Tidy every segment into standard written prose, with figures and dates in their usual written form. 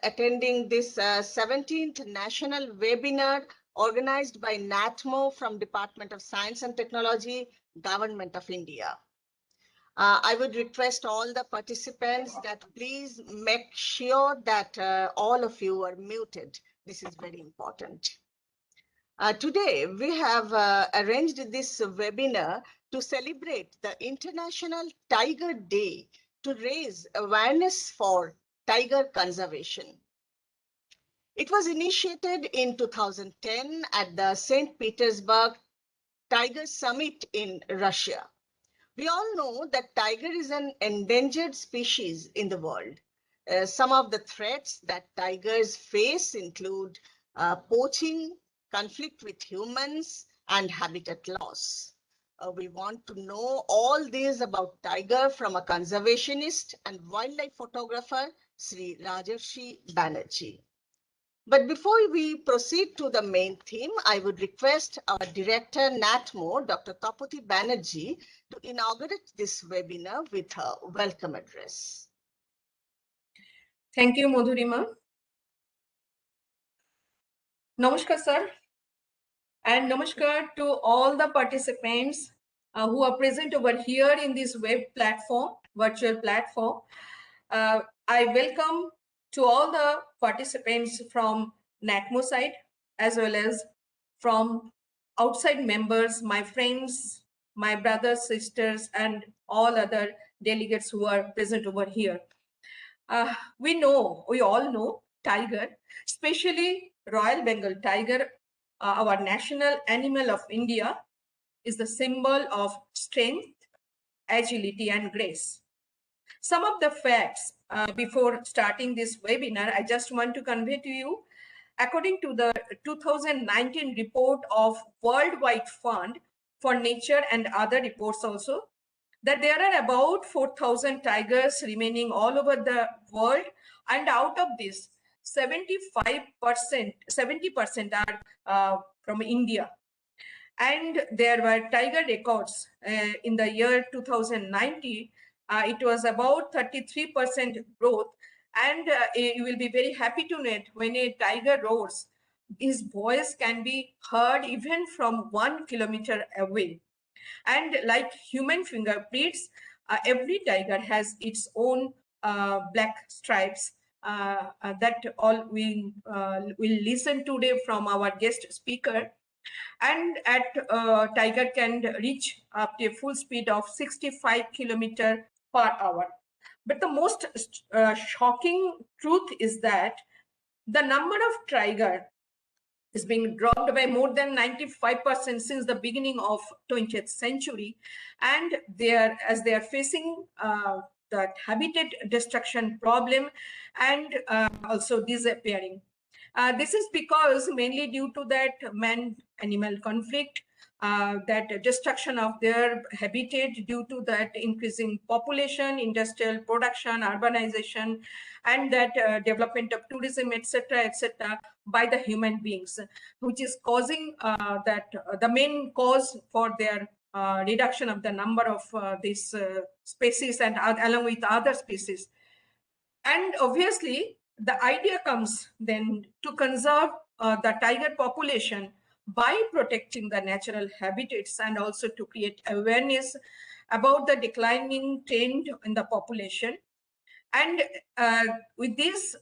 attending this 17th national webinar organized by NATMO from Department of Science and Technology, Government of India. I would request all the participants that please make sure that all of you are muted. This is very important. Today, we have arranged this webinar to celebrate the International Tiger Day to raise awareness for tiger conservation. It was initiated in 2010 at the St. Petersburg Tiger Summit in Russia. We all know that tiger is an endangered species in the world. Some of the threats that tigers face include poaching, conflict with humans, and habitat loss. We want to know all this about tiger from a conservationist and wildlife photographer, Sri Rajarshi Banerjee. But before we proceed to the main theme, I would request our director, NATMO, Dr. Tapati Banerjee, to inaugurate this webinar with her welcome address. Thank you, Madhurima. Namaskar, sir. And namaskar to all the participants who are present over here in this web platform, virtual platform. I welcome to all the participants from NATMO side as well as from outside members, my friends, my brothers, sisters, and all other delegates who are present over here. We all know tiger, especially Royal Bengal tiger, our national animal of India, is the symbol of strength, agility, and grace. Some of the facts before starting this webinar, I just want to convey to you. According to the 2019 report of Worldwide Fund for Nature and other reports also, that there are about 4,000 tigers remaining all over the world, and out of this 70% are from India. And there were tiger records in the year 2019. It was about 33% growth, and you will be very happy to note when a tiger roars, his voice can be heard even from 1 kilometer away. And like human fingerprints, every tiger has its own black stripes that all we will listen today from our guest speaker. And tiger can reach up to a full speed of 65 kilometers per hour. But the most shocking truth is that the number of tiger is being dropped by more than 95% since the beginning of 20th century, and as they are facing that habitat destruction problem and also disappearing. This is because mainly due to that man-animal conflict, that destruction of their habitat due to that increasing population, industrial production, urbanization, and that development of tourism, etc., by the human beings, which is causing the main cause for their reduction of the number of these species and along with other species. And obviously, the idea comes then to conserve the tiger population by protecting the natural habitats and also to create awareness about the declining trend in the population. And with this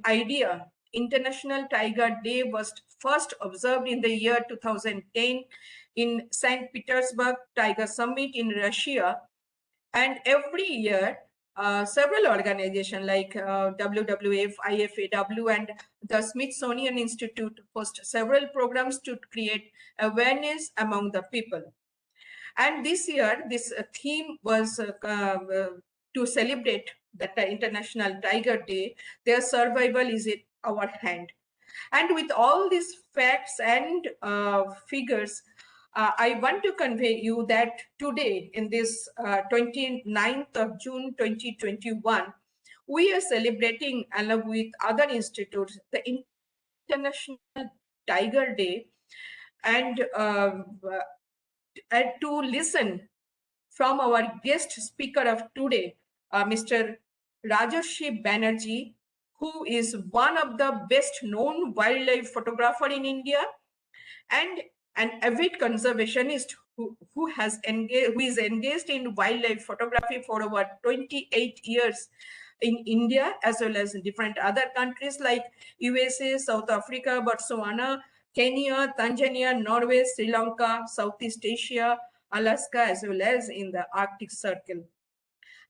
idea, International Tiger Day was first observed in the year 2010 in St. Petersburg Tiger Summit in Russia. And every year, several organizations like WWF, IFAW, and the Smithsonian Institute host several programs to create awareness among the people. And this year, this theme was to celebrate that International Tiger Day. Their survival is in our hand. And with all these facts and figures, I want to convey you that today, in this 29th of June 2021, we are celebrating, along with other institutes, the International Tiger Day, and to listen from our guest speaker of today, Mr. Rajarshi Banerjee, who is one of the best known wildlife photographer in India and an avid conservationist who is engaged in wildlife photography for over 28 years in India as well as in different other countries like USA, South Africa, Botswana, Kenya, Tanzania, Norway, Sri Lanka, Southeast Asia, Alaska, as well as in the Arctic Circle.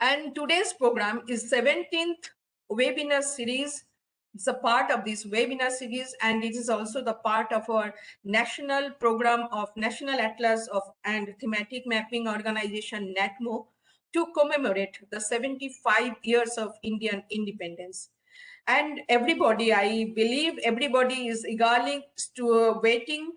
And today's program is 17th webinar series. It's a part of this webinar series, and it is also the part of our national program of National Atlas of and Thematic Mapping Organization, NATMO, to commemorate the 75 years of Indian independence. And everybody, I believe everybody is eagerly waiting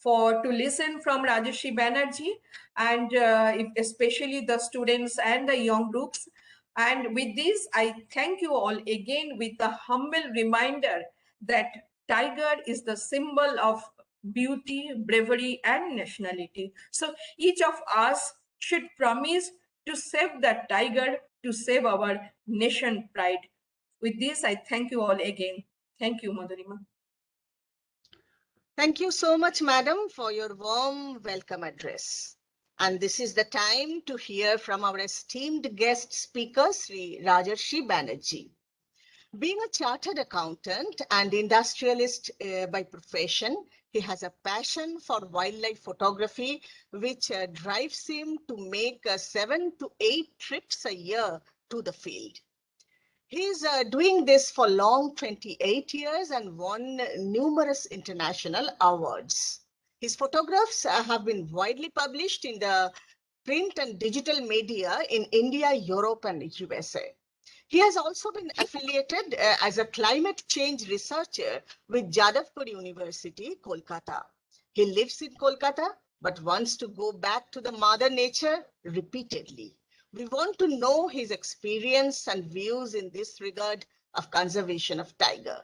to listen from Rajarshi Banerjee, and especially the students and the young groups. And with this, I thank you all again with a humble reminder that tiger is the symbol of beauty, bravery, and nationality. So each of us should promise to save that tiger, to save our nation pride. With this, I thank you all again. Thank you, Madhurima. Thank you so much, madam, for your warm welcome address. And this is the time to hear from our esteemed guest speaker, Sri Rajarshi Banerjee. Being a chartered accountant and industrialist by profession, he has a passion for wildlife photography, which drives him to make 7 to 8 trips a year to the field. He's doing this for long 28 years and won numerous international awards. His photographs have been widely published in the print and digital media in India, Europe, and USA. He has also been affiliated as a climate change researcher with Jadavpur University, Kolkata. He lives in Kolkata, but wants to go back to the mother nature repeatedly. We want to know his experience and views in this regard of conservation of tiger.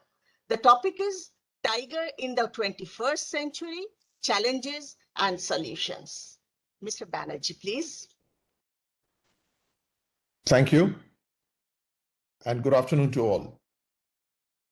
The topic is Tiger in the 21st Century, Challenges and Solutions. Mr. Banerjee, please. Thank you, and good afternoon to all.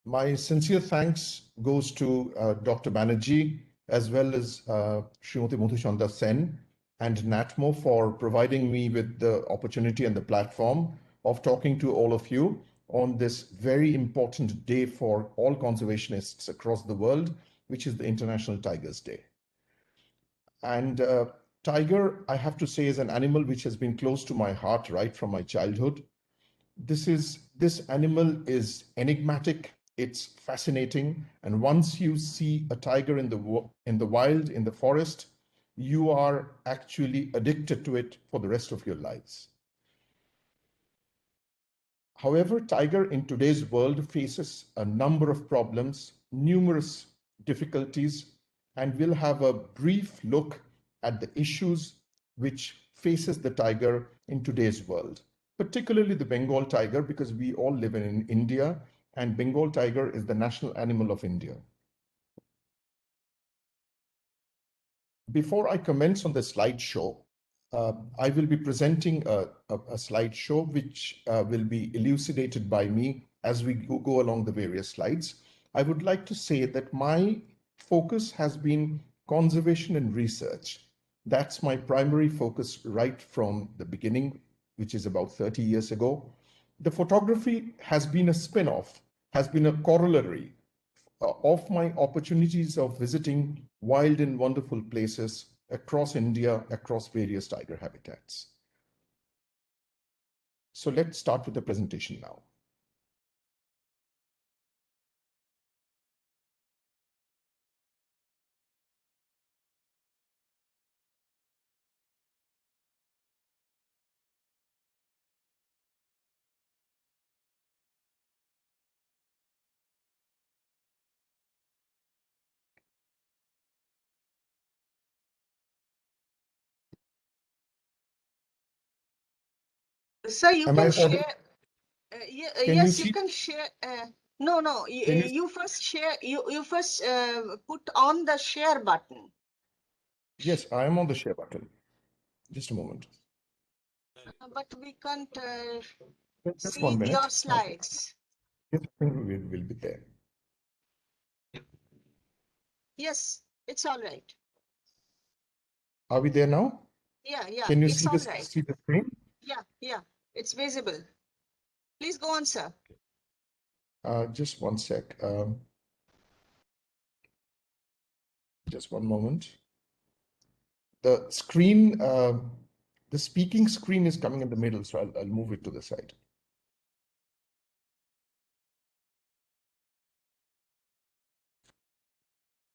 My sincere thanks goes to Dr. Banerjee as well as Srimati Madhuchanda Sen and NATMO for providing me with the opportunity and the platform of talking to all of you on this very important day for all conservationists across the world, which is the International Tigers Day. And tiger, I have to say, is an animal which has been close to my heart right from my childhood. This animal is enigmatic, it's fascinating, and once you see a tiger in the wild, in the forest, you are actually addicted to it for the rest of your lives. However, tiger in today's world faces a number of problems, numerous difficulties, and we'll have a brief look at the issues which faces the tiger in today's world, particularly the Bengal tiger, because we all live in India and Bengal tiger is the national animal of India. Before I commence on the slideshow, I will be presenting a slideshow which will be elucidated by me as we go along the various slides. I would like to say that my focus has been conservation and research. That's my primary focus right from the beginning, which is about 30 years ago. The photography has been a spin-off, has been a corollary of my opportunities of visiting wild and wonderful places across India, across various tiger habitats. So let's start with the presentation now. Sir, you Am can I share. audible? Yes, you can share. No. You first share. You first put on the share button. Yes, I am on the share button. Just a moment. But we can't Just see 1 minute. your slides. Yes, I think we will be there. Yes, it's all right. Are we there now? Yeah, yeah, Can you it's all right. see the screen? Yeah, it's visible. Please go on, sir. Just one sec. Just one moment. The screen, the speaking screen is coming in the middle, so I'll move it to the side.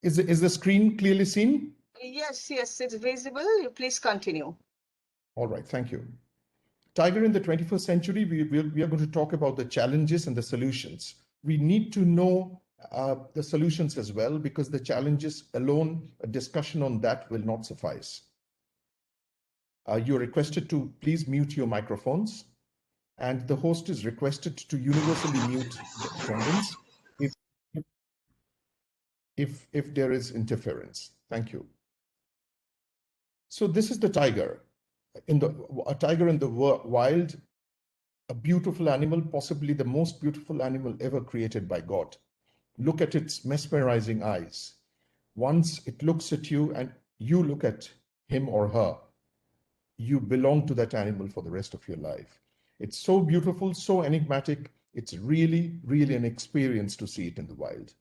Is the screen clearly seen? Yes, it's visible. You please continue. All right, thank you. Tiger in the 21st century, we are going to talk about the challenges and the solutions. We need to know the solutions as well, because the challenges alone, a discussion on that will not suffice. You're requested to please mute your microphones, and the host is requested to universally mute the attendants if there is interference. Thank you. So this is the tiger. A tiger in the wild, a beautiful animal, possibly the most beautiful animal ever created by God. Look at its mesmerizing eyes. Once it looks at you and you look at him or her, you belong to that animal for the rest of your life. It's so beautiful, so enigmatic. It's really, really an experience to see it in the wild.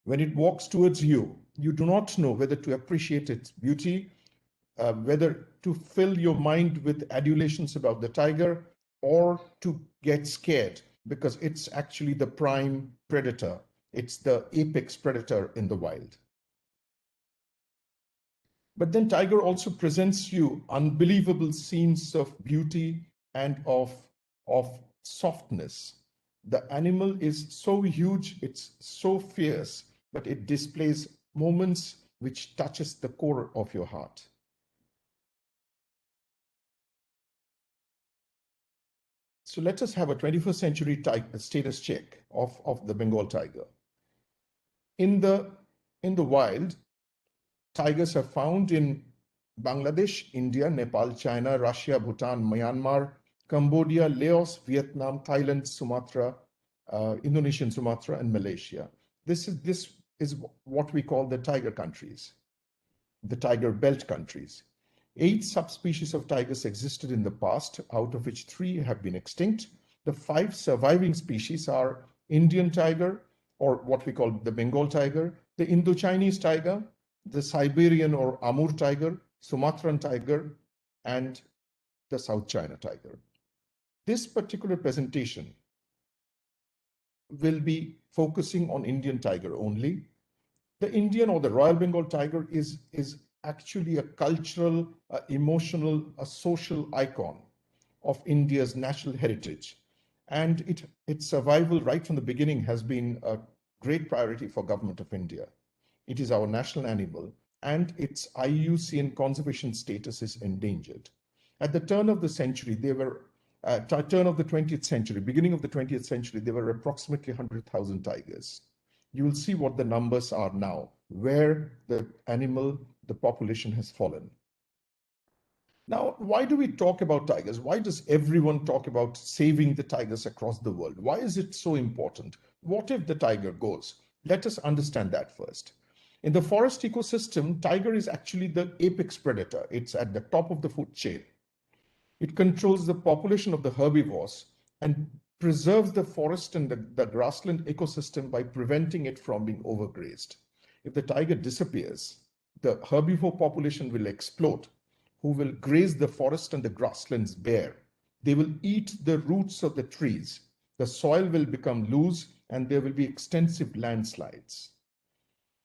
When it walks towards you, you do not know whether to appreciate its beauty, whether to fill your mind with adulations about the tiger, or to get scared because it's actually the prime predator. It's the apex predator in the wild. But then tiger also presents you unbelievable scenes of beauty and of softness. The animal is so huge, it's so fierce, but it displays moments which touches the core of your heart. So let us have a 21st century status check of the Bengal tiger. In the wild, tigers are found in Bangladesh, India, Nepal, China, Russia, Bhutan, Myanmar, Cambodia, Laos, Vietnam, Thailand, Sumatra, Indonesian Sumatra, and Malaysia. This is what we call the tiger countries, the tiger belt countries. 8 subspecies of tigers existed in the past, out of which 3 have been extinct. The 5 surviving species are Indian tiger, or what we call the Bengal tiger, the Indo-Chinese tiger, the Siberian or Amur tiger, Sumatran tiger, and the South China tiger. This particular presentation will be focusing on Indian tiger only. The Indian or the Royal Bengal tiger is actually a cultural, emotional, a social icon of India's national heritage. And its survival right from the beginning has been a great priority for Government of India. It is our national animal, and its IUCN conservation status is endangered. At the turn of the century, turn of the 20th century, beginning of the 20th century, there were approximately 100,000 tigers. You will see what the numbers are now, where the population has fallen. Now, why do we talk about tigers? Why does everyone talk about saving the tigers across the world? Why is it so important? What if the tiger goes? Let us understand that first. In the forest ecosystem, tiger is actually the apex predator. It's at the top of the food chain. It controls the population of the herbivores and preserves the forest and the grassland ecosystem by preventing it from being overgrazed. If the tiger disappears, the herbivore population will explode, who will graze the forest and the grasslands bare. They will eat the roots of the trees. The soil will become loose and there will be extensive landslides.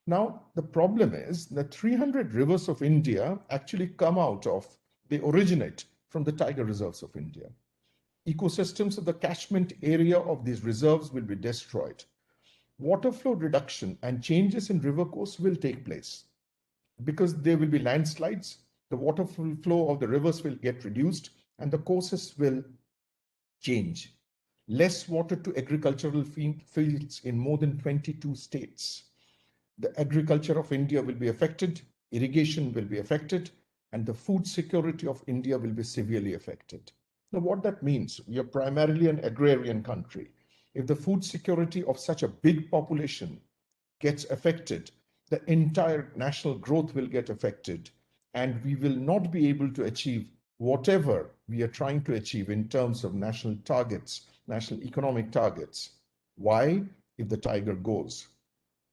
Now, the problem is that 300 rivers of India actually they originate from the tiger reserves of India. Ecosystems of the catchment area of these reserves will be destroyed. Water flow reduction and changes in river course will take place because there will be landslides. The water flow of the rivers will get reduced and the courses will change. Less water to agricultural fields in more than 22 states. The agriculture of India will be affected, irrigation will be affected, and the food security of India will be severely affected. Now, what that means, we are primarily an agrarian country. if the food security of such a big population gets affected, the entire national growth will get affected, and we will not be able to achieve whatever we are trying to achieve in terms of national targets, national economic targets. Why? If the tiger goes.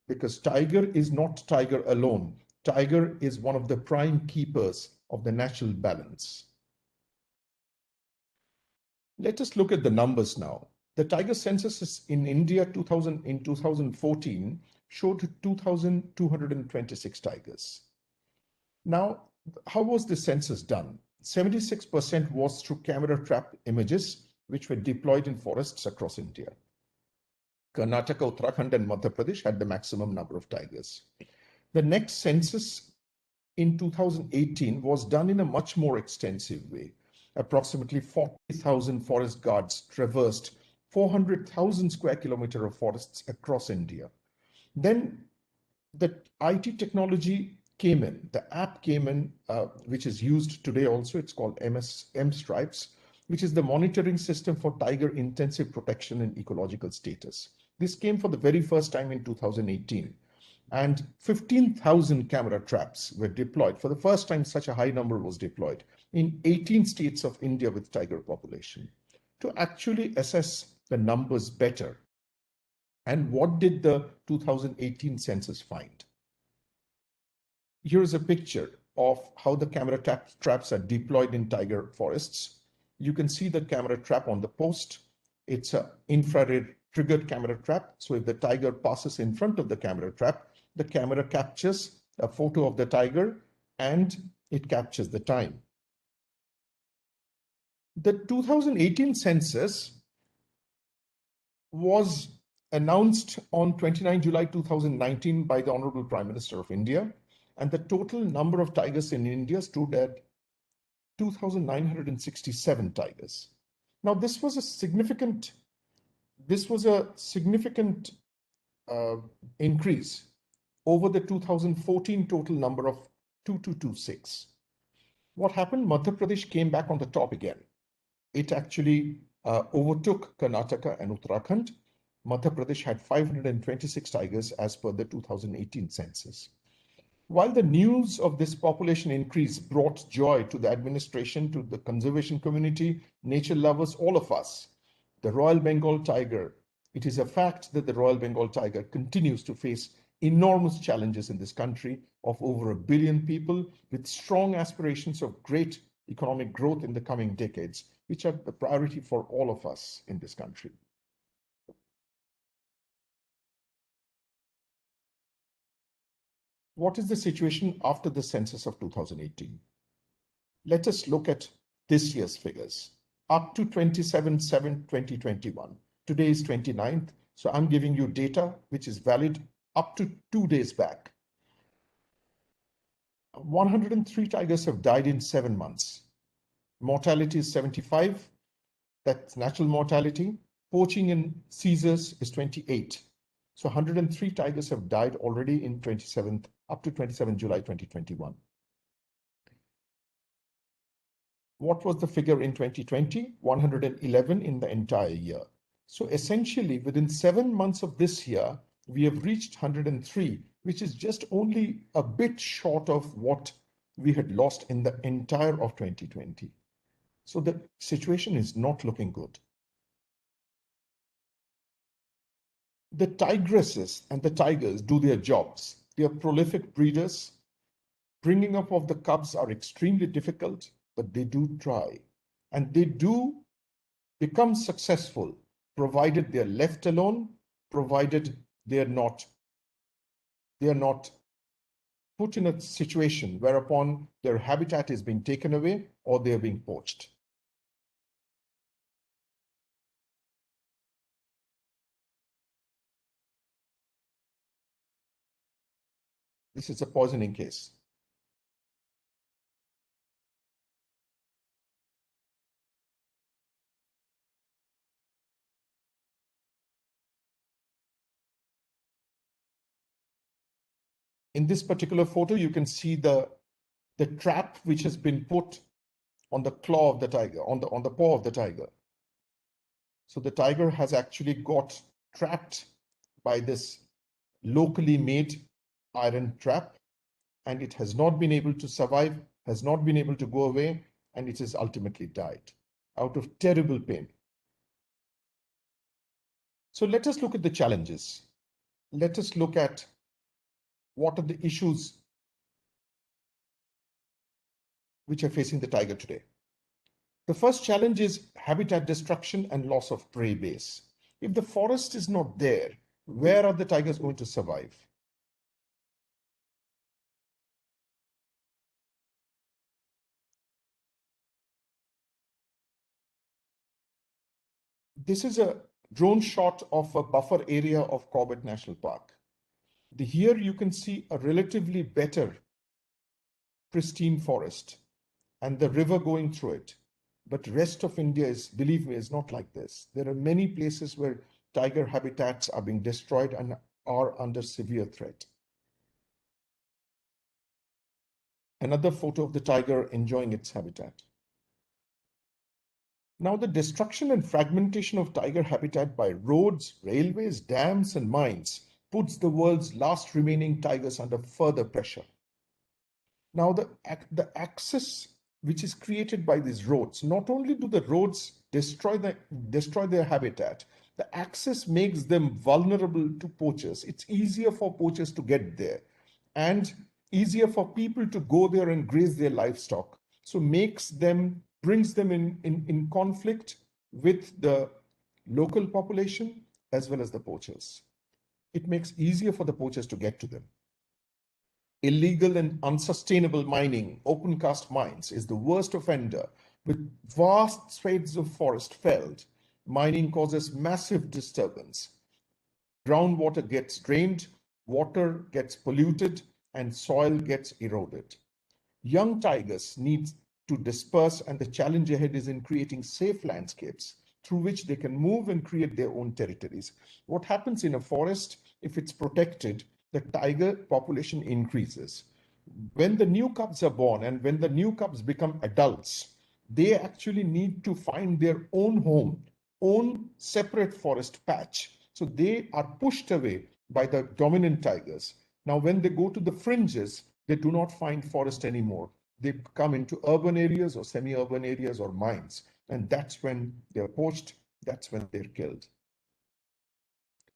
Because tiger is not tiger alone. Tiger is one of the prime keepers of the natural balance. Let us look at the numbers now. The tiger census in India in 2014 showed 2,226 tigers. Now, how was the census done? 76% was through camera trap images, which were deployed in forests across India. Karnataka, Uttarakhand, and Madhya Pradesh had the maximum number of tigers. The next census in 2018 was done in a much more extensive way. Approximately 40,000 forest guards traversed 400,000 square kilometers of forests across India. Then the IT technology came in, the app came in, which is used today also. It's called M-Stripes, which is the monitoring system for tiger intensive protection and ecological status. This came for the very first time in 2018. And 15,000 camera traps were deployed. For the first time, such a high number was deployed in 18 states of India with tiger population to actually assess the numbers better. And what did the 2018 census find? Here's a picture of how the camera traps are deployed in tiger forests. You can see the camera trap on the post. It's an infrared triggered camera trap. So if the tiger passes in front of the camera trap, the camera captures a photo of the tiger and it captures the time. The 2018 census was announced on 29 July 2019 by the Honorable Prime Minister of India, and the total number of tigers in India stood at 2,967 tigers. Now, this was a significant increase over the 2014 total number of 2,226. What happened? Madhya Pradesh came back on the top again. It actually overtook Karnataka and Uttarakhand. Madhya Pradesh had 526 tigers as per the 2018 census. While the news of this population increase brought joy to the administration, to the conservation community, nature lovers, all of us, the Royal Bengal tiger, it is a fact that the Royal Bengal tiger continues to face enormous challenges in this country of over 1 billion people with strong aspirations of great economic growth in the coming decades, which are the priority for all of us in this country. What is the situation after the census of 2018? Let us look at this year's figures. Up to 27/7/2021. Today is 29th, so I'm giving you data which is valid up to 2 days back. 103 tigers have died in 7 months. Mortality is 75. That's natural mortality. Poaching and seizures is 28. So 103 tigers have died already in up to 27 July 2021. What was the figure in 2020? 111 in the entire year. So essentially, within 7 months of this year, we have reached 103, which is just only a bit short of what we had lost in the entire of 2020. So the situation is not looking good. The tigresses and the tigers do their jobs. They are prolific breeders. Bringing up of the cubs are extremely difficult, but they do try. And they do become successful, provided they are left alone, provided they are not put in a situation whereupon their habitat is being taken away or they are being poached. This is a poisoning case. In this particular photo, you can see the trap which has been put on the claw of the tiger, on the paw of the tiger. So the tiger has actually got trapped by this locally made iron trap, and it has not been able to survive, has not been able to go away, and it has ultimately died out of terrible pain. So let us look at the challenges. Let us look at what are the issues which are facing the tiger today. The first challenge is habitat destruction and loss of prey base. If the forest is not there, where are the tigers going to survive? This is a drone shot of a buffer area of Corbett National Park. Here you can see a relatively better pristine forest and the river going through it. But rest of India is, believe me, is not like this. There are many places where tiger habitats are being destroyed and are under severe threat. Another photo of the tiger enjoying its habitat. Now, the destruction and fragmentation of tiger habitat by roads, railways, dams, and mines puts the world's last remaining tigers under further pressure. Now, the access which is created by these roads, not only do the roads destroy their habitat, the access makes them vulnerable to poachers. It's easier for poachers to get there and easier for people to go there and graze their livestock. So brings them in conflict with the local population as well as the poachers. It makes easier for the poachers to get to them. Illegal and unsustainable mining, open cast mines, is the worst offender. With vast swathes of forest felled, mining causes massive disturbance. Groundwater gets drained, water gets polluted, and soil gets eroded. Young tigers need to disperse, and the challenge ahead is in creating safe landscapes through which they can move and create their own territories. What happens in a forest, if it's protected, the tiger population increases. When the new cubs are born and when the new cubs become adults, they actually need to find their own home, own separate forest patch. So they are pushed away by the dominant tigers. Now, when they go to the fringes, they do not find forest anymore. They come into urban areas or semi-urban areas or mines. And that's when they're poached, that's when they're killed.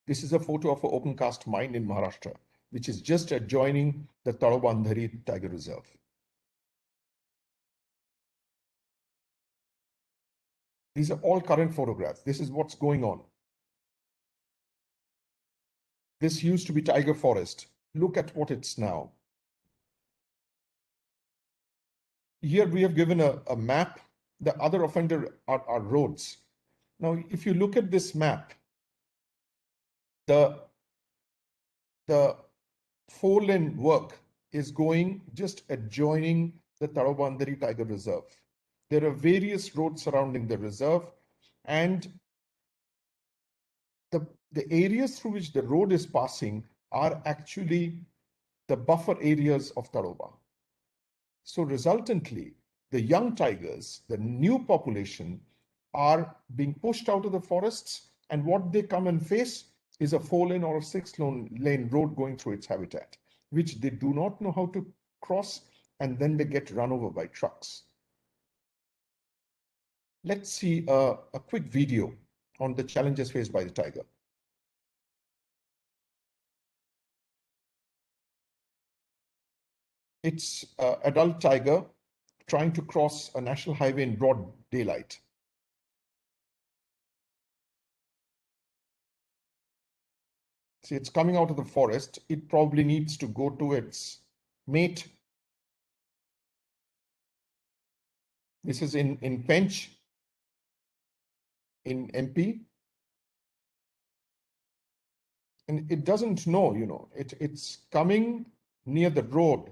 This is a photo of an open cast mine in Maharashtra, which is just adjoining the Tadoba Andhari Tiger Reserve. These are all current photographs. This is what's going on. This used to be tiger forest. Look at what it's now. Here we have given a map. The other offender are roads. Now, if you look at this map, the 4-lane work is going just adjoining the Tadoba Andhari Tiger Reserve. There are various roads surrounding the reserve, and the areas through which the road is passing are actually the buffer areas of Tadoba. So resultantly, the young tigers, the new population, are being pushed out of the forests, and what they come and face is a 4-lane or a 6-lane road going through its habitat, which they do not know how to cross, and then they get run over by trucks. Let's see a quick video on the challenges faced by the tiger. It's an adult tiger trying to cross a national highway in broad daylight. See, it's coming out of the forest. It probably needs to go to its mate. This is in Pench, in MP. And it doesn't know, it's coming near the road.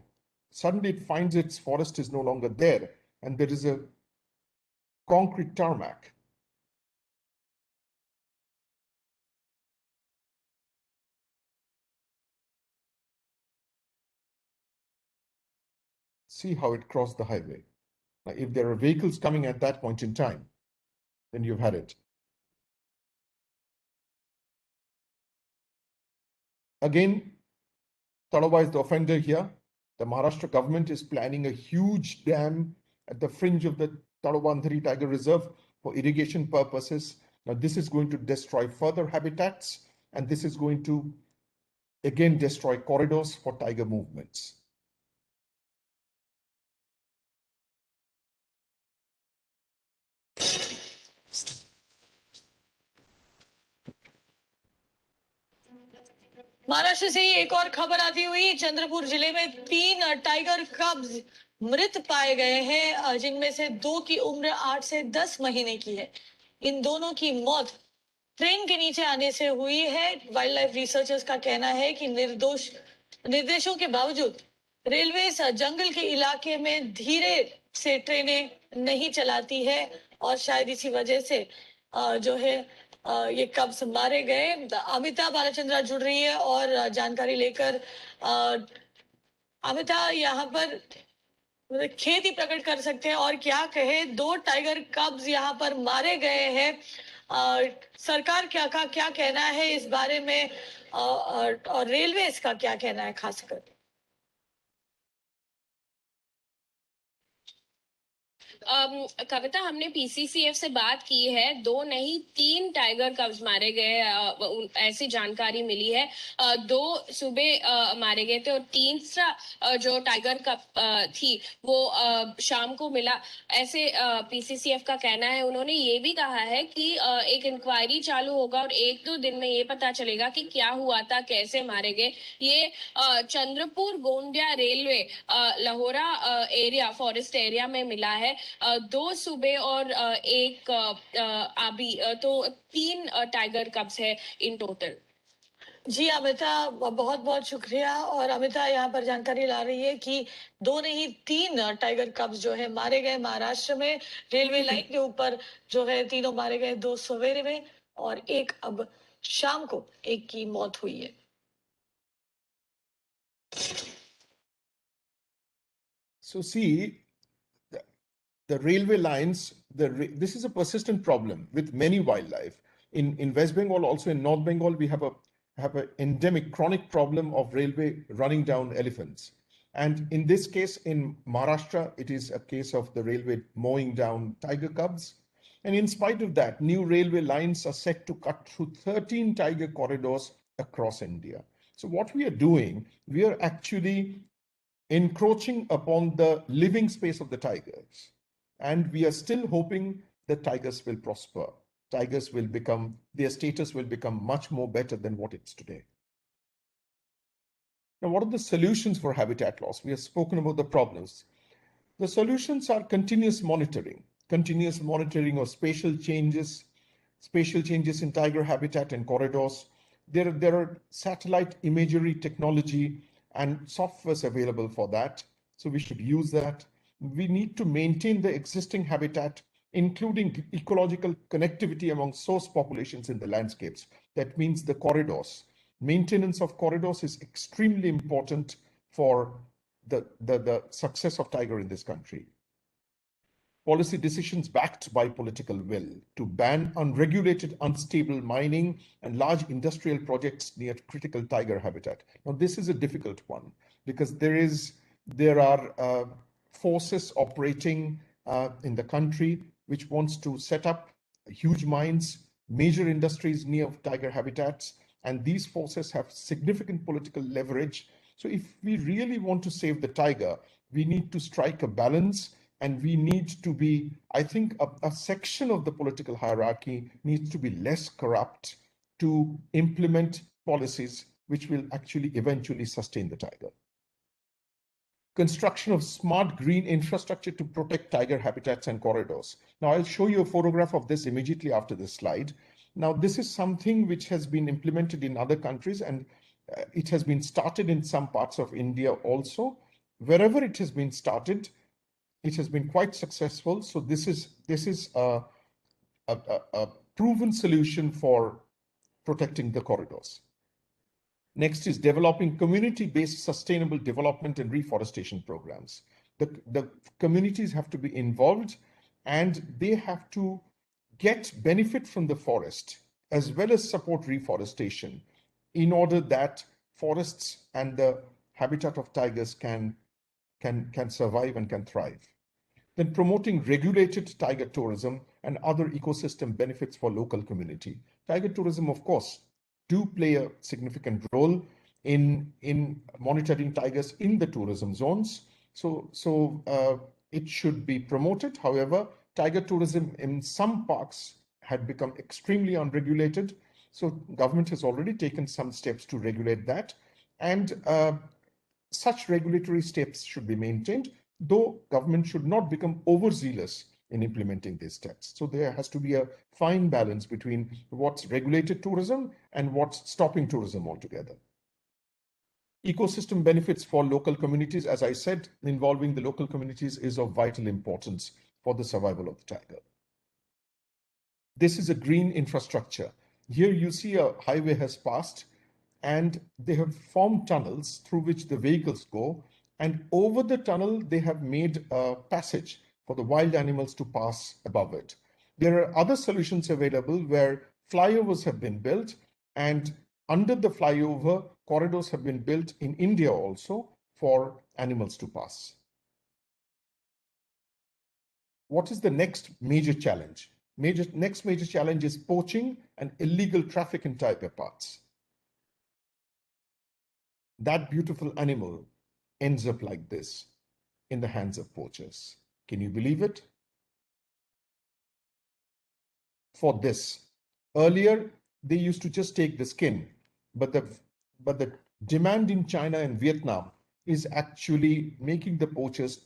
Suddenly it finds its forest is no longer there, and there is a concrete tarmac. See how it crossed the highway. Now, if there are vehicles coming at that point in time, then you've had it. Again, Tadoba is the offender here. The Maharashtra government is planning a huge dam at the fringe of the Tadoba Andheri Tiger Reserve for irrigation purposes. Now, this is going to destroy further habitats, and this is going to again destroy corridors for tiger movements. Maharashtra से ही एक और खबर आती हुई, चंद्रपुर जिले में 3 tiger कब्ज मृत पाए गए हैं, जिनमें से 2 की उम्र 8 से 10 महीने की है। इन दोनों की मौत ट्रेन के नीचे आने से हुई है। वाइल्ड लाइफ रिसर्चर्स का कहना है कि निर्देशों के बावजूद रेलवे जंगल के इलाके में धीरे से ट्रेनें नहीं चलाती है और शायद इसी वजह से जो है ये कब्ज मारे गए। अमिता बालचंद्रा जुड़ रही है और जानकारी लेकर। अमिता, यहाँ पर खेद ही प्रकट कर सकते हैं और क्या कहे, 2 टाइगर कब्ज यहाँ पर मारे गए हैं। सरकार क्या कहना है इस बारे में, और रेलवे इसका क्या कहना है खासकर? कविता, हमने पीसीसीएफ से बात की है, 2 नहीं 3 टाइगर कब्ज मारे गए, ऐसी जानकारी मिली है। 2 सुबह मारे गए थे और तीसरा जो टाइगर कब थी वो शाम को मिला, ऐसे पीसीसीएफ का कहना है। उन्होंने ये भी कहा है कि एक इंक्वायरी चालू होगा और 1-2 दिन में ये पता चलेगा कि क्या हुआ था, कैसे मारे गए। ये चंद्रपुर गोंदिया रेलवे लाहौरा एरिया, फॉरेस्ट एरिया में मिला है। 2 सुबह और 1 अभी, तो 3 टाइगर कब्स है इन टोटल। जी अमिता, बहुत बहुत शुक्रिया। और अमिता यहाँ पर जानकारी ला रही है कि 2 नहीं 3 टाइगर कब्स जो है मारे गए महाराष्ट्र में, रेलवे लाइन के ऊपर जो है। तीनों मारे गए, 2 सवेरे में और 1 अब शाम को 1 की मौत हुई है। So see, the railway lines, this is a persistent problem with many wildlife. In West Bengal, also in North Bengal, we have an endemic chronic problem of railway running down elephants. And in this case, in Maharashtra, it is a case of the railway mowing down tiger cubs. And in spite of that, new railway lines are set to cut through 13 tiger corridors across India. So what we are doing, we are actually encroaching upon the living space of the tigers. And we are still hoping that tigers will prosper. Tigers will become, their status will become much more better than what it's today. Now, what are the solutions for habitat loss? We have spoken about the problems. The solutions are continuous monitoring of spatial changes in tiger habitat and corridors. There are satellite imagery technology and softwares available for that. So we should use that. We need to maintain the existing habitat, including ecological connectivity among source populations in the landscapes. That means the corridors. Maintenance of corridors is extremely important for the success of tiger in this country. Policy decisions backed by political will to ban unregulated, unstable mining and large industrial projects near critical tiger habitat. Now, this is a difficult one because there are forces operating in the country which wants to set up huge mines, major industries near tiger habitats, and these forces have significant political leverage. So if we really want to save the tiger, we need to strike a balance. And we need to be, I think, a section of the political hierarchy needs to be less corrupt to implement policies which will actually eventually sustain the tiger. Construction of smart green infrastructure to protect tiger habitats and corridors. Now, I'll show you a photograph of this immediately after this slide. Now, this is something which has been implemented in other countries, and it has been started in some parts of India also. Wherever it has been started, it has been quite successful. So this is a proven solution for protecting the corridors. Next is developing community-based sustainable development and reforestation programs. The communities have to be involved and they have to get benefit from the forest as well as support reforestation in order that forests and the habitat of tigers can survive and can thrive. Then promoting regulated tiger tourism and other ecosystem benefits for local community. Tiger tourism, of course, do play a significant role in monitoring tigers in the tourism zones. So it should be promoted. However, tiger tourism in some parks had become extremely unregulated. So government has already taken some steps to regulate that. And such regulatory steps should be maintained, though government should not become overzealous in implementing these steps. So there has to be a fine balance between what's regulated tourism and what's stopping tourism altogether. Ecosystem benefits for local communities, as I said, involving the local communities is of vital importance for the survival of the tiger. This is a green infrastructure. Here you see a highway has passed, and they have formed tunnels through which the vehicles go. And over the tunnel, they have made a passage for the wild animals to pass above it. There are other solutions available where flyovers have been built, and under the flyover, corridors have been built in India also for animals to pass. What is the next major challenge? Next major challenge is poaching and illegal traffic in tiger parks. That beautiful animal ends up like this in the hands of poachers. Can you believe it? For this, earlier they used to just take the skin, but the demand in China and Vietnam is actually making the poachers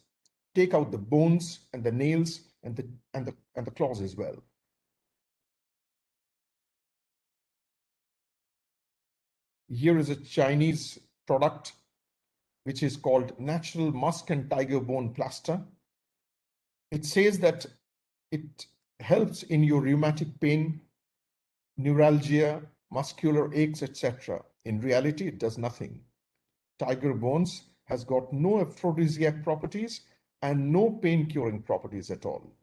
take out the bones and the nails and the claws as well. Here is a Chinese product which is called natural musk and tiger bone plaster. It says that it helps in your rheumatic pain, neuralgia, muscular aches, etc. In reality, it does nothing. Tiger bones has got no aphrodisiac properties and no pain curing properties at all.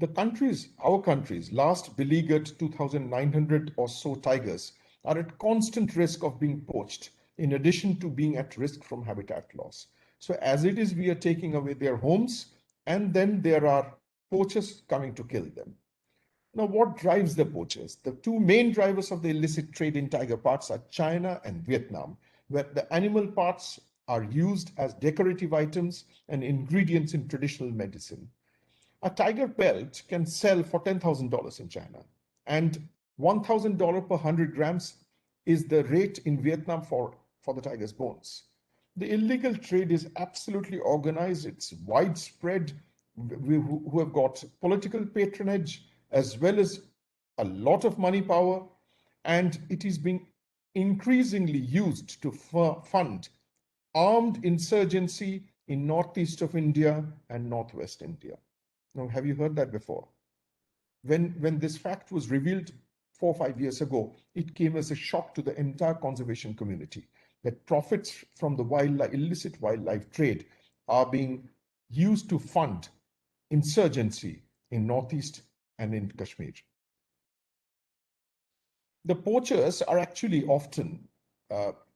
Our country's last beleaguered 2,900 or so tigers are at constant risk of being poached, in addition to being at risk from habitat loss. So as it is, we are taking away their homes, and then there are poachers coming to kill them. Now, what drives the poachers? The two main drivers of the illicit trade in tiger parts are China and Vietnam, where the animal parts are used as decorative items and ingredients in traditional medicine. A tiger pelt can sell for $10,000 in China, and $1,000 per 100 grams is the rate in Vietnam for the tiger's bones. The illegal trade is absolutely organized. It's widespread. Who have got political patronage as well as a lot of money power, and it is being increasingly used to fund armed insurgency in northeast of India and northwest India. Now, have you heard that before? When this fact was revealed 4 or 5 years ago, it came as a shock to the entire conservation community that profits from the illicit wildlife trade are being used to fund insurgency in Northeast and in Kashmir. The poachers are actually often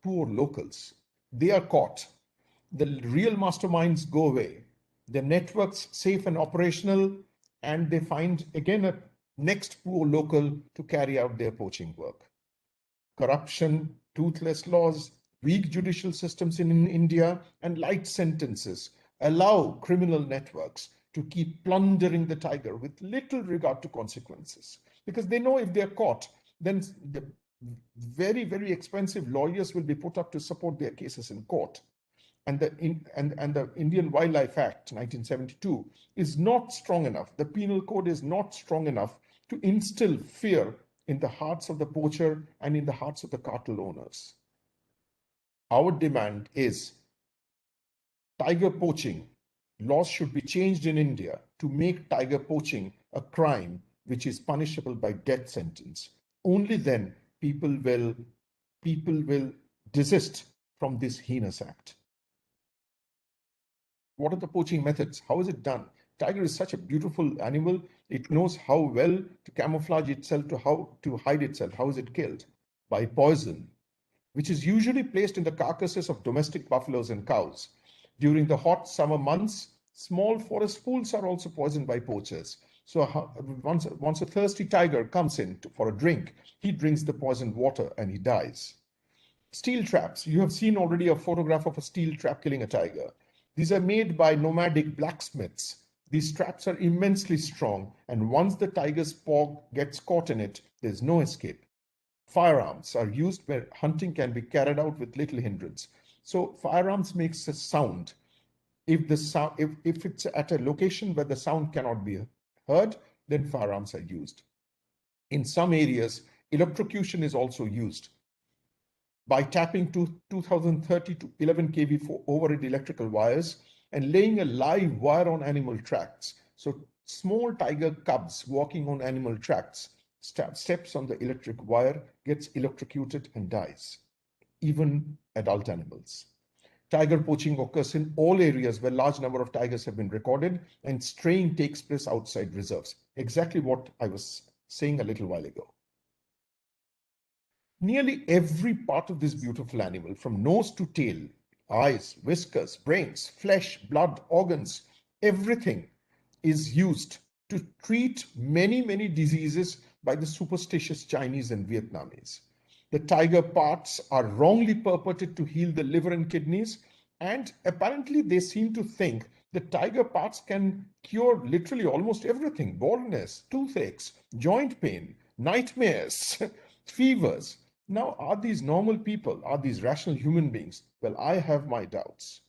poor locals. They are caught. The real masterminds go away. The networks safe and operational, and they find again a next poor local to carry out their poaching work. Corruption, toothless laws, weak judicial systems in India, and light sentences allow criminal networks to keep plundering the tiger with little regard to consequences, because they know if they're caught, then the very, very expensive lawyers will be put up to support their cases in court. And the Indian Wildlife Act 1972 is not strong enough. The penal code is not strong enough to instill fear in the hearts of the poacher and in the hearts of the cartel owners. Our demand is tiger poaching. Laws should be changed in India to make tiger poaching a crime which is punishable by death sentence. Only then people will desist from this heinous act. What are the poaching methods? How is it done? Tiger is such a beautiful animal. It knows how well to camouflage itself, to how to hide itself. How is it killed? By poison, which is usually placed in the carcasses of domestic buffaloes and cows. During the hot summer months, small forest pools are also poisoned by poachers. So once a thirsty tiger comes in for a drink, he drinks the poisoned water and he dies. Steel traps. You have seen already a photograph of a steel trap killing a tiger. These are made by nomadic blacksmiths. These traps are immensely strong, and once the tiger's paw gets caught in it, there's no escape. Firearms are used where hunting can be carried out with little hindrance. So firearms makes a sound. If it's at a location where the sound cannot be heard, then firearms are used. In some areas, electrocution is also used by tapping 2030 to 11 kV for overhead electrical wires and laying a live wire on animal tracks. So small tiger cubs walking on animal tracks steps on the electric wire, gets electrocuted and dies. Even adult animals. Tiger poaching occurs in all areas where large number of tigers have been recorded, and straying takes place outside reserves. Exactly what I was saying a little while ago. Nearly every part of this beautiful animal, from nose to tail, eyes, whiskers, brains, flesh, blood, organs, everything is used to treat many, many diseases by the superstitious Chinese and Vietnamese. The tiger parts are wrongly purported to heal the liver and kidneys, and apparently they seem to think the tiger parts can cure literally almost everything: baldness, toothaches, joint pain, nightmares, fevers. Now, are these normal people? Are these rational human beings? Well, I have my doubts.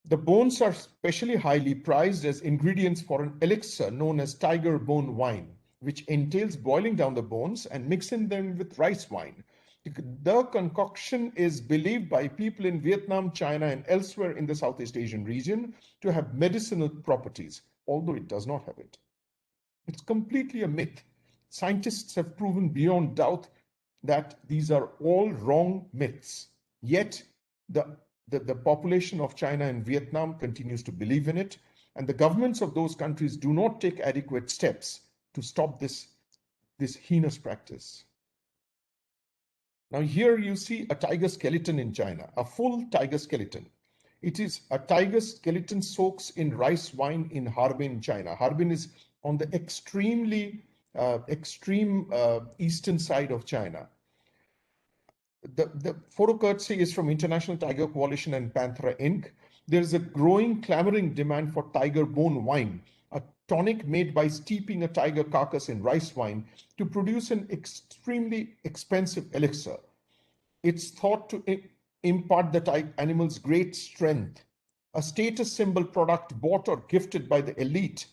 The bones are especially highly prized as ingredients for an elixir known as tiger bone wine, which entails boiling down the bones and mixing them with rice wine. The concoction is believed by people in Vietnam, China, and elsewhere in the Southeast Asian region to have medicinal properties, although it does not have it. It's completely a myth. Scientists have proven beyond doubt that these are all wrong myths. Yet the population of China and Vietnam continues to believe in it, and the governments of those countries do not take adequate steps to stop this heinous practice. Now here you see a tiger skeleton in China, a full tiger skeleton. It is a tiger skeleton soaks in rice wine in Harbin, China. Harbin is on the extreme eastern side of China. The photo courtesy is from International Tiger Coalition and Panthera Inc. There is a growing, clamoring demand for tiger bone wine, a tonic made by steeping a tiger carcass in rice wine to produce an extremely expensive elixir. It's thought to impart the animal's great strength, a status symbol product bought or gifted by the elite,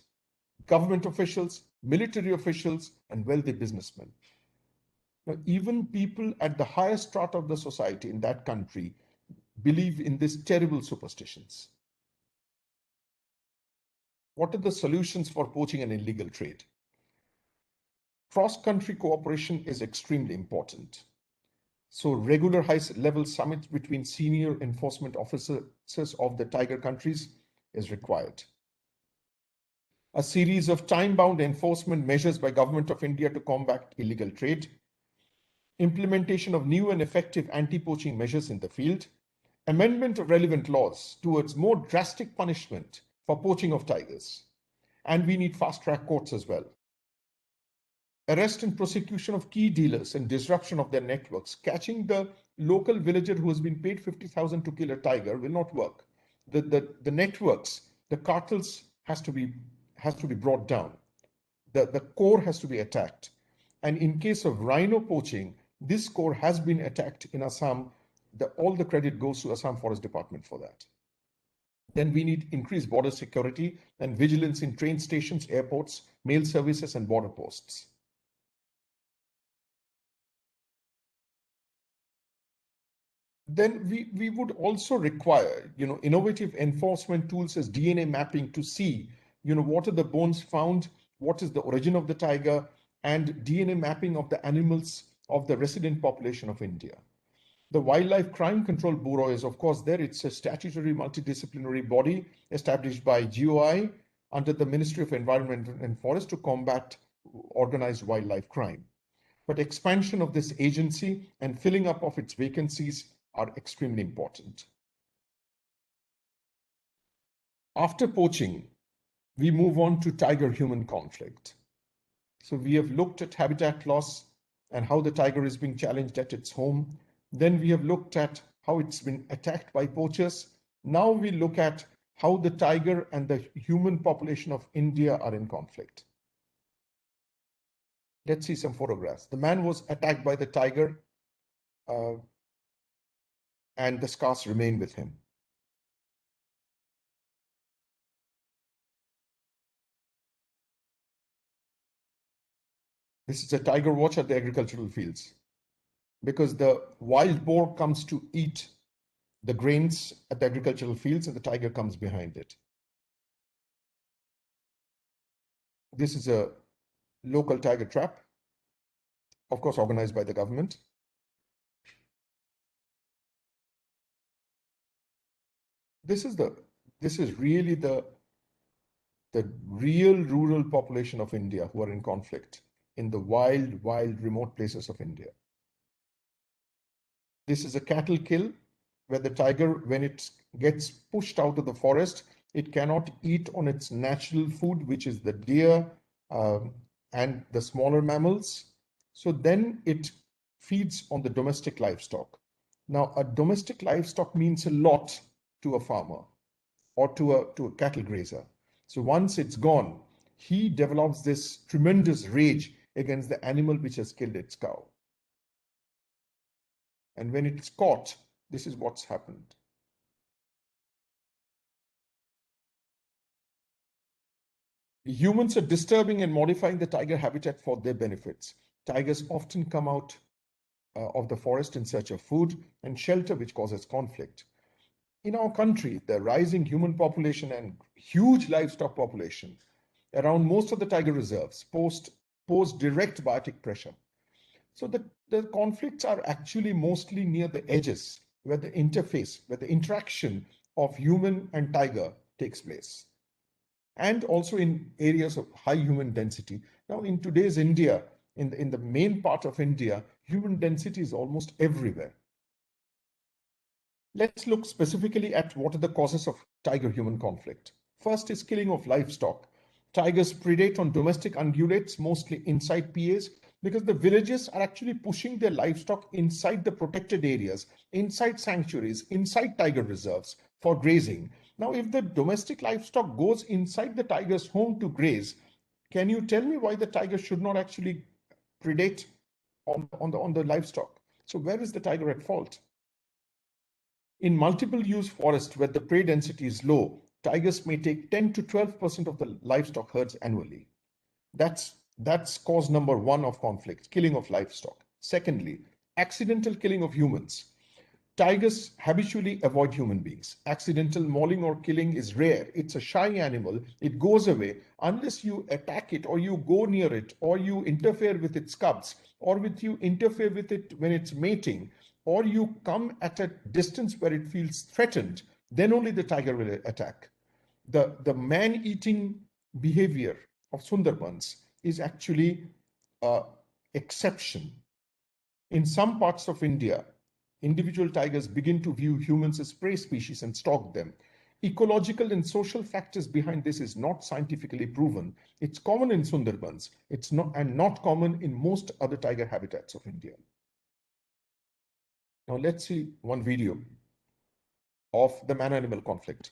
government officials, military officials, and wealthy businessmen. Now, even people at the highest strata of the society in that country believe in these terrible superstitions. What are the solutions for poaching and illegal trade? Cross-country cooperation is extremely important. So regular high-level summits between senior enforcement officers of the tiger countries is required. A series of time-bound enforcement measures by Government of India to combat illegal trade, implementation of new and effective anti-poaching measures in the field, amendment of relevant laws towards more drastic punishment for poaching of tigers. And we need fast-track courts as well. Arrest and prosecution of key dealers and disruption of their networks. Catching the local villager who has been paid 50,000 to kill a tiger will not work. The networks, the cartels has to be brought down. The core has to be attacked. And in case of rhino poaching, this core has been attacked in Assam. All the credit goes to Assam Forest Department for that. Then we need increased border security and vigilance in train stations, airports, mail services, and border posts. Then we would also require, innovative enforcement tools as DNA mapping to see, what are the bones found, what is the origin of the tiger, and DNA mapping of the animals of the resident population of India. The Wildlife Crime Control Bureau is, of course, there. It's a statutory multidisciplinary body established by GOI under the Ministry of Environment and Forest to combat organized wildlife crime. But expansion of this agency and filling up of its vacancies are extremely important. After poaching, we move on to tiger-human conflict. So we have looked at habitat loss and how the tiger is being challenged at its home. Then we have looked at how it's been attacked by poachers. Now we look at how the tiger and the human population of India are in conflict. Let's see some photographs. The man was attacked by the tiger and the scars remain with him. This is a tiger watch at the agricultural fields because the wild boar comes to eat the grains at the agricultural fields and the tiger comes behind it. This is a local tiger trap, of course, organized by the government. This is really the real rural population of India who are in conflict in the wild, remote places of India. This is a cattle kill where the tiger, when it gets pushed out of the forest, it cannot eat on its natural food, which is the deer and the smaller mammals. So then it feeds on the domestic livestock. Now, a domestic livestock means a lot to a farmer or to a cattle grazer. So once it's gone, he develops this tremendous rage against the animal which has killed its cow. And when it's caught, this is what's happened. Humans are disturbing and modifying the tiger habitat for their benefits. Tigers often come out of the forest in search of food and shelter, which causes conflict. In our country, the rising human population and huge livestock population around most of the tiger reserves pose direct biotic pressure. So the conflicts are actually mostly near the edges where the interface, where the interaction of human and tiger takes place. And also in areas of high human density. Now in today's India, in the main part of India, human density is almost everywhere. Let's look specifically at what are the causes of tiger-human conflict. First is killing of livestock. Tigers predate on domestic ungulates, mostly inside PAs, because the villages are actually pushing their livestock inside the protected areas, inside sanctuaries, inside tiger reserves for grazing. Now, if the domestic livestock goes inside the tiger's home to graze, can you tell me why the tiger should not actually predate on the livestock? So where is the tiger at fault? In multiple use forests where the prey density is low, tigers may take 10 to 12% of the livestock herds annually. That's cause number one of conflict, killing of livestock. Secondly, accidental killing of humans. Tigers habitually avoid human beings. Accidental mauling or killing is rare. It's a shy animal. It goes away unless you attack it or you go near it or you interfere with its cubs or you interfere with it when it's mating or you come at a distance where it feels threatened, then only the tiger will attack. The man-eating behavior of Sundarbans is actually an exception. In some parts of India, individual tigers begin to view humans as prey species and stalk them. Ecological and social factors behind this is not scientifically proven. It's common in Sundarbans. It's not common in most other tiger habitats of India. Now let's see one video of the man-animal conflict.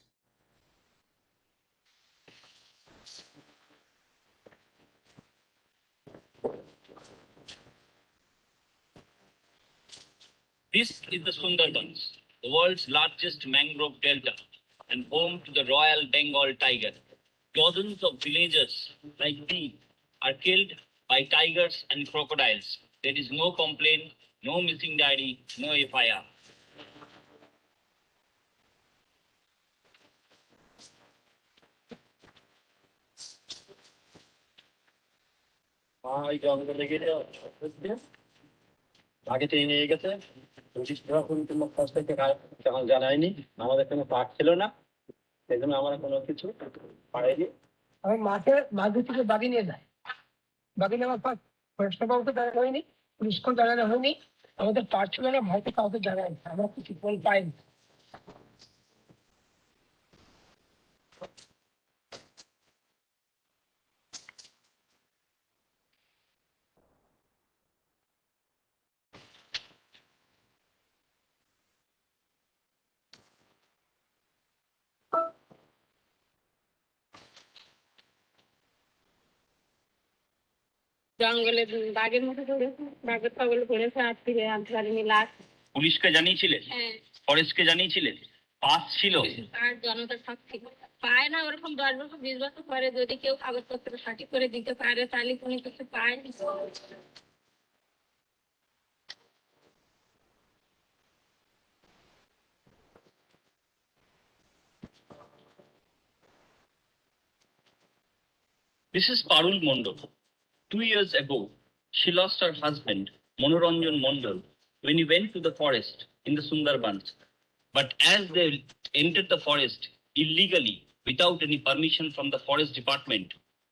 This is the Sundarbans, the world's largest mangrove delta and home to the Royal Bengal tiger. Dozens of villagers like me are killed by tigers and crocodiles. There is no complaint, no missing diary, no FIR. Police প্রশাসন কোনো কাছ থেকে তখন জানায়নি, আমাদের কোনো পাঠ ছিল না, সেই জন্য আমরা কোনো কিছু পাইনি। আমি মাঝে থেকে বাগি নিয়ে যায়, বাগি নেওয়ার পর ফরেস্টার বাবুকে জানানো হয়নি, পুলিশকেও জানানো হয়নি, আমাদের পাঠ ছিল না, ভাইকে কাউকে জানায়নি, আমরা কিছু ফোন পাইনি। জঙ্গলে বাঘের মতো ধরেছে, বাঘের পাগল ধরেছে, আজকে আনতে পারিনি লাশ। পুলিশকে জানিয়েছিলেন, হ্যাঁ, ফরেস্টকে জানিয়েছিলেন, পাস ছিল? আর জনতা সব ঠিক পায় না, ওরকম 10 বছর 20 বছর পরে যদি কেউ কাগজপত্র সঠিক করে দিতে পারে তাহলে কোনো কিছু পায় না। This is Parul Mondal. 2 years ago, she lost her husband, Monoranjan Mondal, when he went to the forest in the Sundarbans. But as they entered the forest illegally, without any permission from the forest department,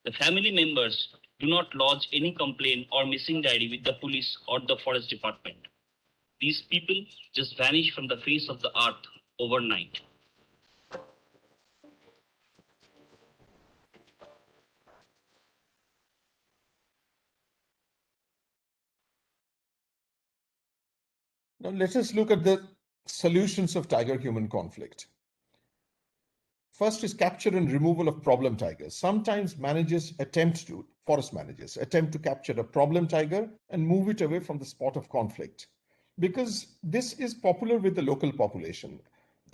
the family members do not lodge any complaint or missing diary with the police or the forest department. These people just vanish from the face of the earth overnight. Now let us look at the solutions of tiger-human conflict. First is capture and removal of problem tigers. Sometimes forest managers attempt to capture a problem tiger and move it away from the spot of conflict, because this is popular with the local population.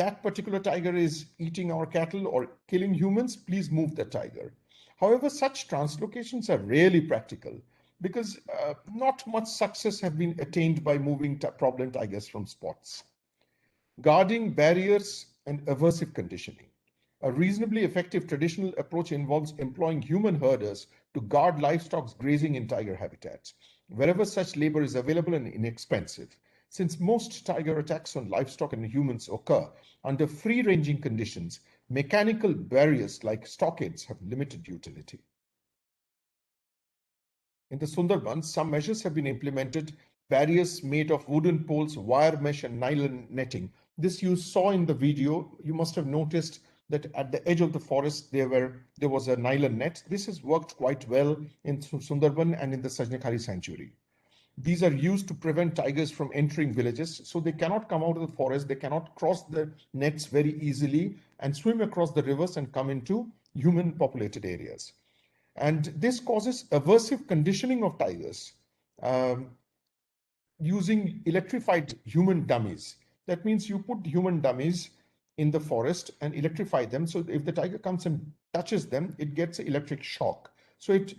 That particular tiger is eating our cattle or killing humans, please move the tiger. However, such translocations are rarely practical, because not much success have been attained by moving problem tigers from spots. Guarding barriers and aversive conditioning. A reasonably effective traditional approach involves employing human herders to guard livestock grazing in tiger habitats, wherever such labor is available and inexpensive. Since most tiger attacks on livestock and humans occur under free-ranging conditions, mechanical barriers like stockades have limited utility. In the Sundarbans, some measures have been implemented, barriers made of wooden poles, wire mesh, and nylon netting. This you saw in the video. You must have noticed that at the edge of the forest, there was a nylon net. This has worked quite well in Sundarban and in the Sajnakhari sanctuary. These are used to prevent tigers from entering villages, so they cannot come out of the forest, they cannot cross the nets very easily and swim across the rivers and come into human populated areas. And this causes aversive conditioning of tigers using electrified human dummies. That means you put human dummies in the forest and electrify them. So if the tiger comes and touches them, it gets an electric shock. So it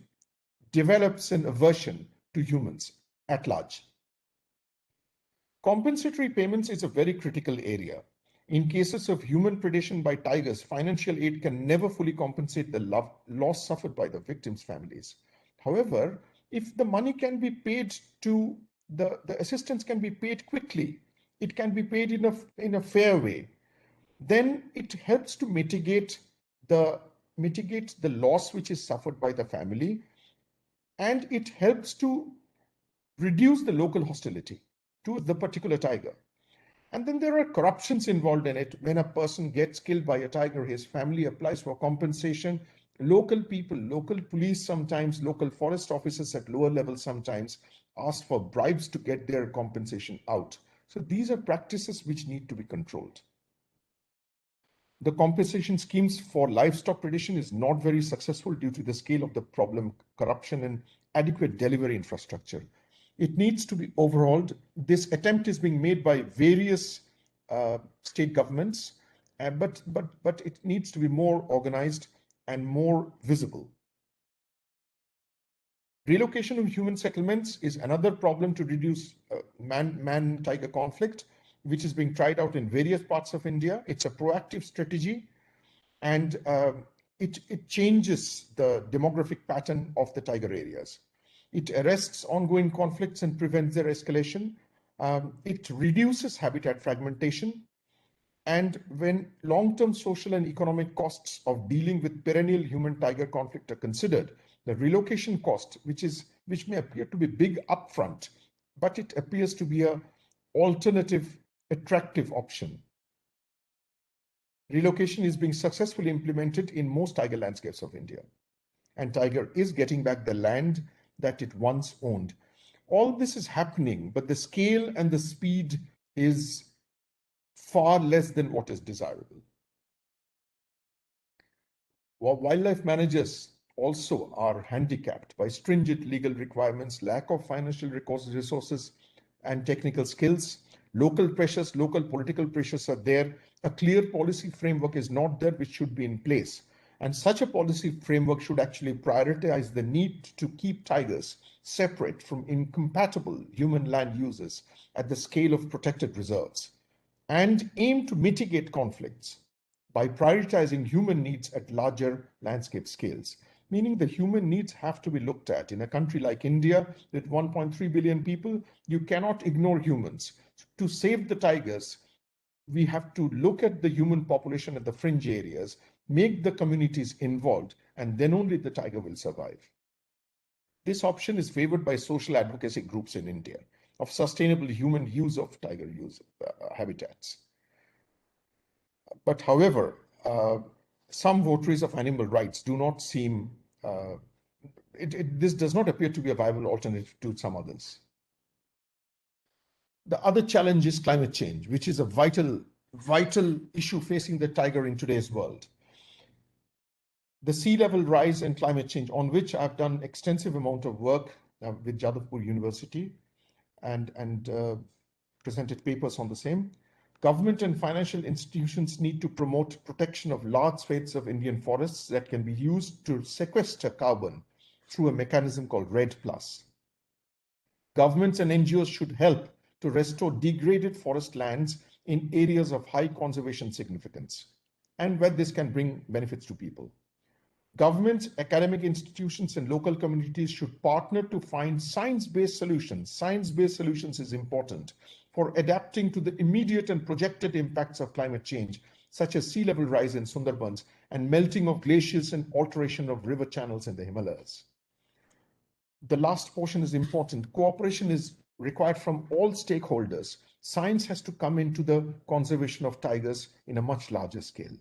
develops an aversion to humans at large. Compensatory payments is a very critical area. In cases of human predation by tigers, financial aid can never fully compensate the loss suffered by the victims' families. However, if the money can be paid to the assistance can be paid quickly, it can be paid in a fair way, then it helps to mitigate the loss which is suffered by the family, and it helps to reduce the local hostility to the particular tiger. And then there are corruptions involved in it. When a person gets killed by a tiger, his family applies for compensation. Local people, local police sometimes, local forest officers at lower levels sometimes ask for bribes to get their compensation out. So these are practices which need to be controlled. The compensation schemes for livestock predation is not very successful due to the scale of the problem, corruption, and adequate delivery infrastructure. It needs to be overhauled. This attempt is being made by various state governments, but it needs to be more organized and more visible. Relocation of human settlements is another problem to reduce man-tiger conflict, which is being tried out in various parts of India. It's a proactive strategy, and it changes the demographic pattern of the tiger areas. It arrests ongoing conflicts and prevents their escalation. It reduces habitat fragmentation. And when long-term social and economic costs of dealing with perennial human-tiger conflict are considered, the relocation cost, which may appear to be big upfront, but it appears to be an alternative, attractive option. Relocation is being successfully implemented in most tiger landscapes of India, and tiger is getting back the land that it once owned. All this is happening, but the scale and the speed is far less than what is desirable. Wildlife managers also are handicapped by stringent legal requirements, lack of financial resources and technical skills. Local pressures, local political pressures are there. A clear policy framework is not there, which should be in place. And such a policy framework should actually prioritize the need to keep tigers separate from incompatible human land uses at the scale of protected reserves, and aim to mitigate conflicts by prioritizing human needs at larger landscape scales, meaning the human needs have to be looked at. In a country like India, with 1.3 billion people, you cannot ignore humans. To save the tigers, we have to look at the human population at the fringe areas, make the communities involved, and then only the tiger will survive. This option is favored by social advocacy groups in India of sustainable human use of tiger habitats. But however, some votaries of animal rights do not seem, this does not appear to be a viable alternative to some others. The other challenge is climate change, which is a vital issue facing the tiger in today's world. The sea level rise and climate change, on which I've done extensive amount of work with Jadavpur University and presented papers on the same. Government and financial institutions need to promote protection of large swathes of Indian forests that can be used to sequester carbon through a mechanism called REDD+. Governments and NGOs should help to restore degraded forest lands in areas of high conservation significance and where this can bring benefits to people. Governments, academic institutions, and local communities should partner to find science-based solutions. Science-based solutions is important for adapting to the immediate and projected impacts of climate change, such as sea level rise in Sundarbans and melting of glaciers and alteration of river channels in the Himalayas. The last portion is important. Cooperation is required from all stakeholders. Science has to come into the conservation of tigers in a much larger scale.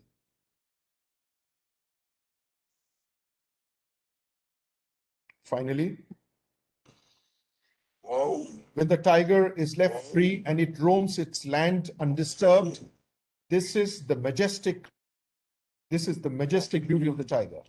Finally, when the tiger is left free and it roams its land undisturbed, this is the majestic beauty of the tiger.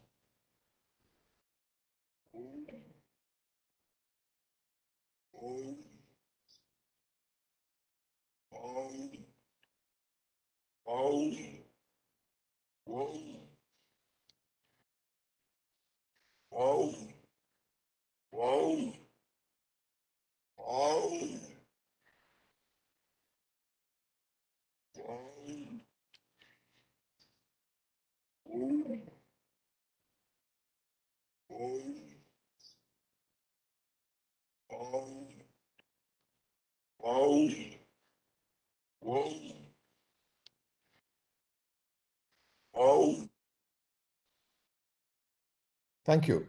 Thank you.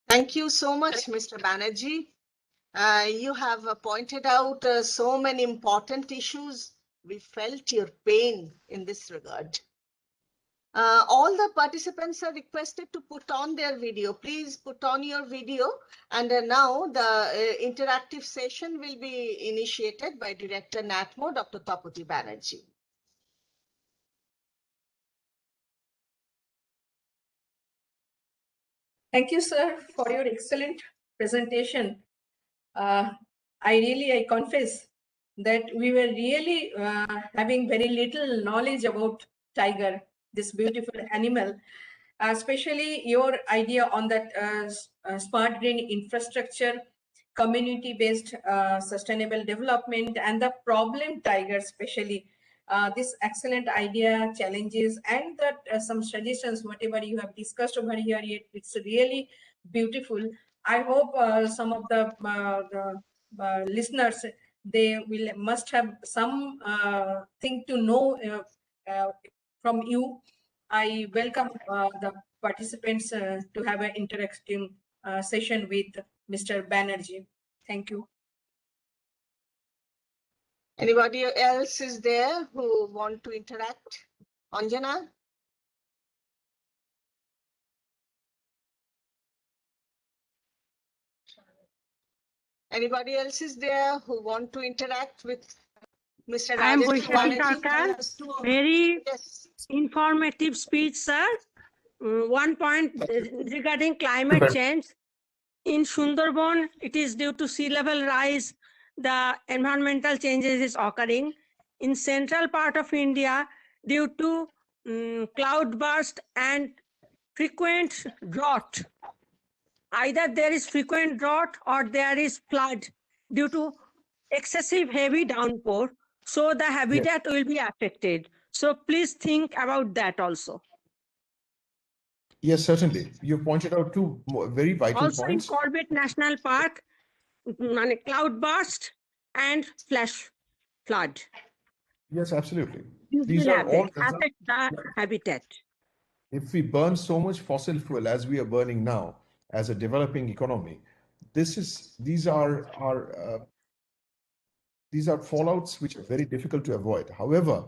Thank you so much, Mr. Banerjee. You have pointed out so many important issues. We felt your pain in this regard. All the participants are requested to put on their video. Please put on your video. And now the interactive session will be initiated by Director NATMO, Dr. Tapoti Banerjee. Thank you, sir, for your excellent presentation. I confess that we were really having very little knowledge about tiger, this beautiful animal, especially your idea on that smart green infrastructure, community-based sustainable development, and the problem tiger, especially this excellent idea, challenges, and that some suggestions, whatever you have discussed over here, it's really beautiful. I hope some of the listeners, they must have some thing to know from you. I welcome the participants to have an interactive session with Mr. Banerjee. Thank you. Anybody else is there who want to interact? Anjana? Anybody else is there who want to interact with Mr. I am Rajesh Vaishnavi Banerjee? Sarkar. Very Yes. informative speech, sir. One point regarding climate change. In Sundarban, it is due to sea level rise, the environmental changes is occurring. In central part of India, due to cloud burst and frequent drought. Either there is frequent drought or there is flood due to excessive heavy downpour. So the habitat will be affected. So please think about that also. Yes, certainly. You pointed out two very vital Also in points. Corbett National Park, cloud burst and flash flood. Yes, absolutely. These These will are all affect the habitat. if we burn so much fossil fuel as we are burning now as a developing economy, these are fallouts which are very difficult to avoid. However,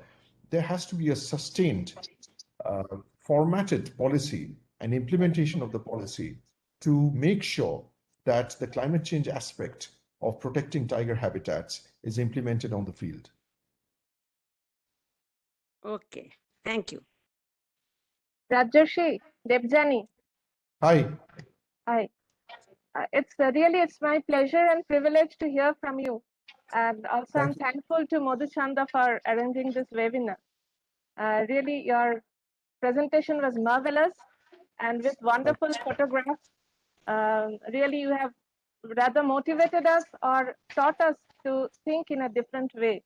there has to be a sustained, formatted policy and implementation of the policy to make sure that the climate change aspect of protecting tiger habitats is implemented on the field. Okay, thank you. Rajarshi, Debjani, Hi. hi. It's my pleasure and privilege to hear from you. And also I'm thankful to Madhuchanda for arranging this webinar. Really, your presentation was marvelous and with wonderful photographs. Really, you have rather motivated us or taught us to think in a different way.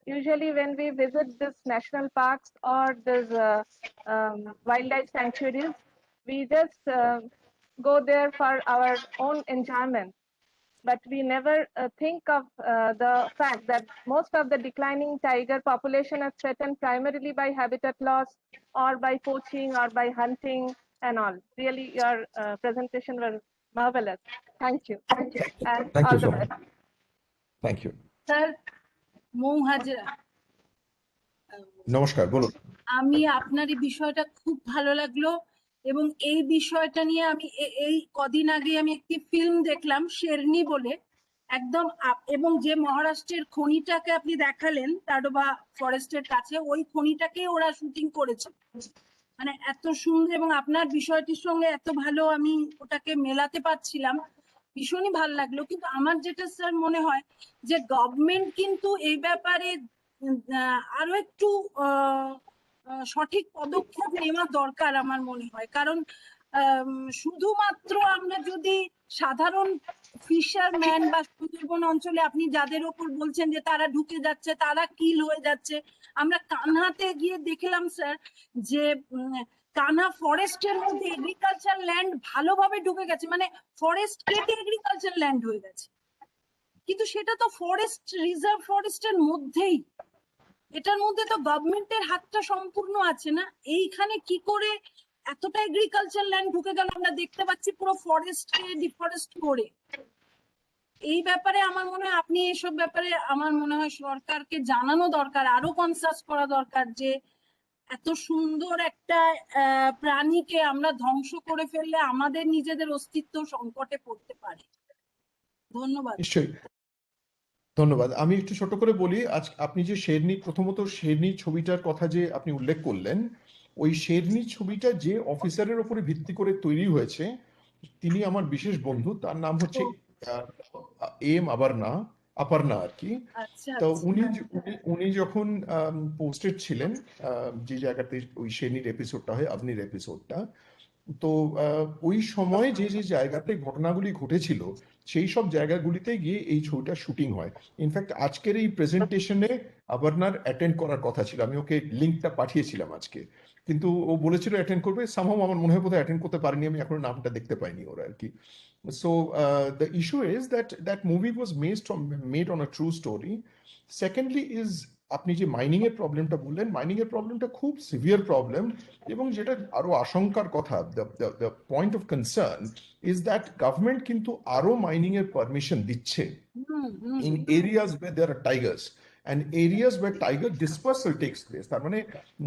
Usually when we visit these national parks or these wildlife sanctuaries, we just go there for our own enjoyment. But we never think of the fact that most of the declining tiger population is threatened primarily by habitat loss or by poaching or by hunting and all. Really, your presentation was marvelous. Thank you. And Thank all you the so best. much. Thank you. Sir Mou Hazra, নমস্কার, বলুন। আমি আপনার এই বিষয়টা খুব ভালো লাগলো এবং এই বিষয়টা নিয়ে আমি এই কদিন আগে আমি একটি ফিল্ম দেখলাম শেরনি বলে, একদম এবং যে মহারাষ্ট্রের খনিটাকে আপনি দেখালেন টাডোবা ফরেস্টের কাছে, ওই খনিটাকে ওরা শুটিং করেছে। মানে এত সুন্দর এবং আপনার বিষয়টির সঙ্গে এত ভালো আমি ওটাকে মেলাতে পারছিলাম, ভীষণই ভালো লাগলো। কিন্তু আমার যেটা স্যার মনে হয় যে গভর্নমেন্ট কিন্তু এই ব্যাপারে আরো একটু সঠিক পদক্ষেপ নেওয়া দরকার আমার মনে হয়। কারণ শুধুমাত্র আমরা যদি সাধারণ ফিশারম্যান বা সুন্দরবন অঞ্চলে আপনি যাদের ওপর বলছেন যে তারা ঢুকে যাচ্ছে, তারা কিল হয়ে যাচ্ছে, আমরা কানহাতে গিয়ে দেখলাম স্যার যে কানহা ফরেস্টের মধ্যে এগ্রিকালচার ল্যান্ড ভালোভাবে ঢুকে গেছে, মানে ফরেস্ট কেটে এগ্রিকালচার ল্যান্ড হয়ে গেছে, কিন্তু সেটা তো ফরেস্ট রিজার্ভ ফরেস্টের মধ্যেই, এটার মধ্যে তো গভর্নমেন্টের হাতটা সম্পূর্ণ আছে না। এইখানে কি করে এতটা এগ্রিকালচার ল্যান্ড ঢুকে গেল আমরা দেখতে পাচ্ছি পুরো ফরেস্টকে ডিফরেস্ট করে। এই ব্যাপারে আমার মনে হয় আপনি এসব ব্যাপারে আমার মনে হয় সরকারকে জানানো দরকার, আরো কনসাস করা দরকার যে এত সুন্দর একটা প্রাণীকে আমরা ধ্বংস করে ফেললে আমাদের নিজেদের অস্তিত্ব সংকটে পড়তে পারে। ধন্যবাদ। নিশ্চয়ই, ধন্যবাদ। আমি একটু ছোট করে বলি, আজ আপনি যে শেরনি, প্রথমত শেরনি ছবিটার কথা যে আপনি উল্লেখ করলেন, ওই শেরনি ছবিটা যে অফিসারের উপরে ভিত্তি করে তৈরি হয়েছে তিনি আমার বিশেষ বন্ধু, তার নাম হচ্ছে এম আপারনা আর কি। তো উনি যখন পোস্টেড ছিলেন যে জায়গাতে ওই শেরনির এপিসোডটা হয়, আপনির এপিসোডটা, তো ওই সময় যে যে জায়গাতে ঘটনাগুলি ঘটেছিল সেই সব জায়গাগুলিতে গিয়ে এই ছবিটা শুটিং হয়। ইনফ্যাক্ট আজকের এই প্রেজেন্টেশনে আবর্ণার অ্যাটেন্ড করার কথা ছিল, আমি ওকে লিঙ্কটা পাঠিয়েছিলাম আজকে, কিন্তু ও বলেছিল অ্যাটেন্ড করবে, সামহাও আমার মনে হয় বোধহয় অ্যাটেন্ড করতে পারিনি, আমি এখনো নামটা দেখতে পাইনি ওর আর কি। So the issue is that that movie was made on a true story. Secondly is আপনি যে মাইনিং এর প্রবলেমটা বললেন, মাইনিং এর প্রবলেমটা খুব সিভিয়ার প্রবলেম, এবং যেটা আরো আশঙ্কার কথা, the point of concern is that government কিন্তু আরো মাইনিং এর পারমিশন দিচ্ছে in areas where there are tigers and areas where tiger dispersal takes place. তার মানে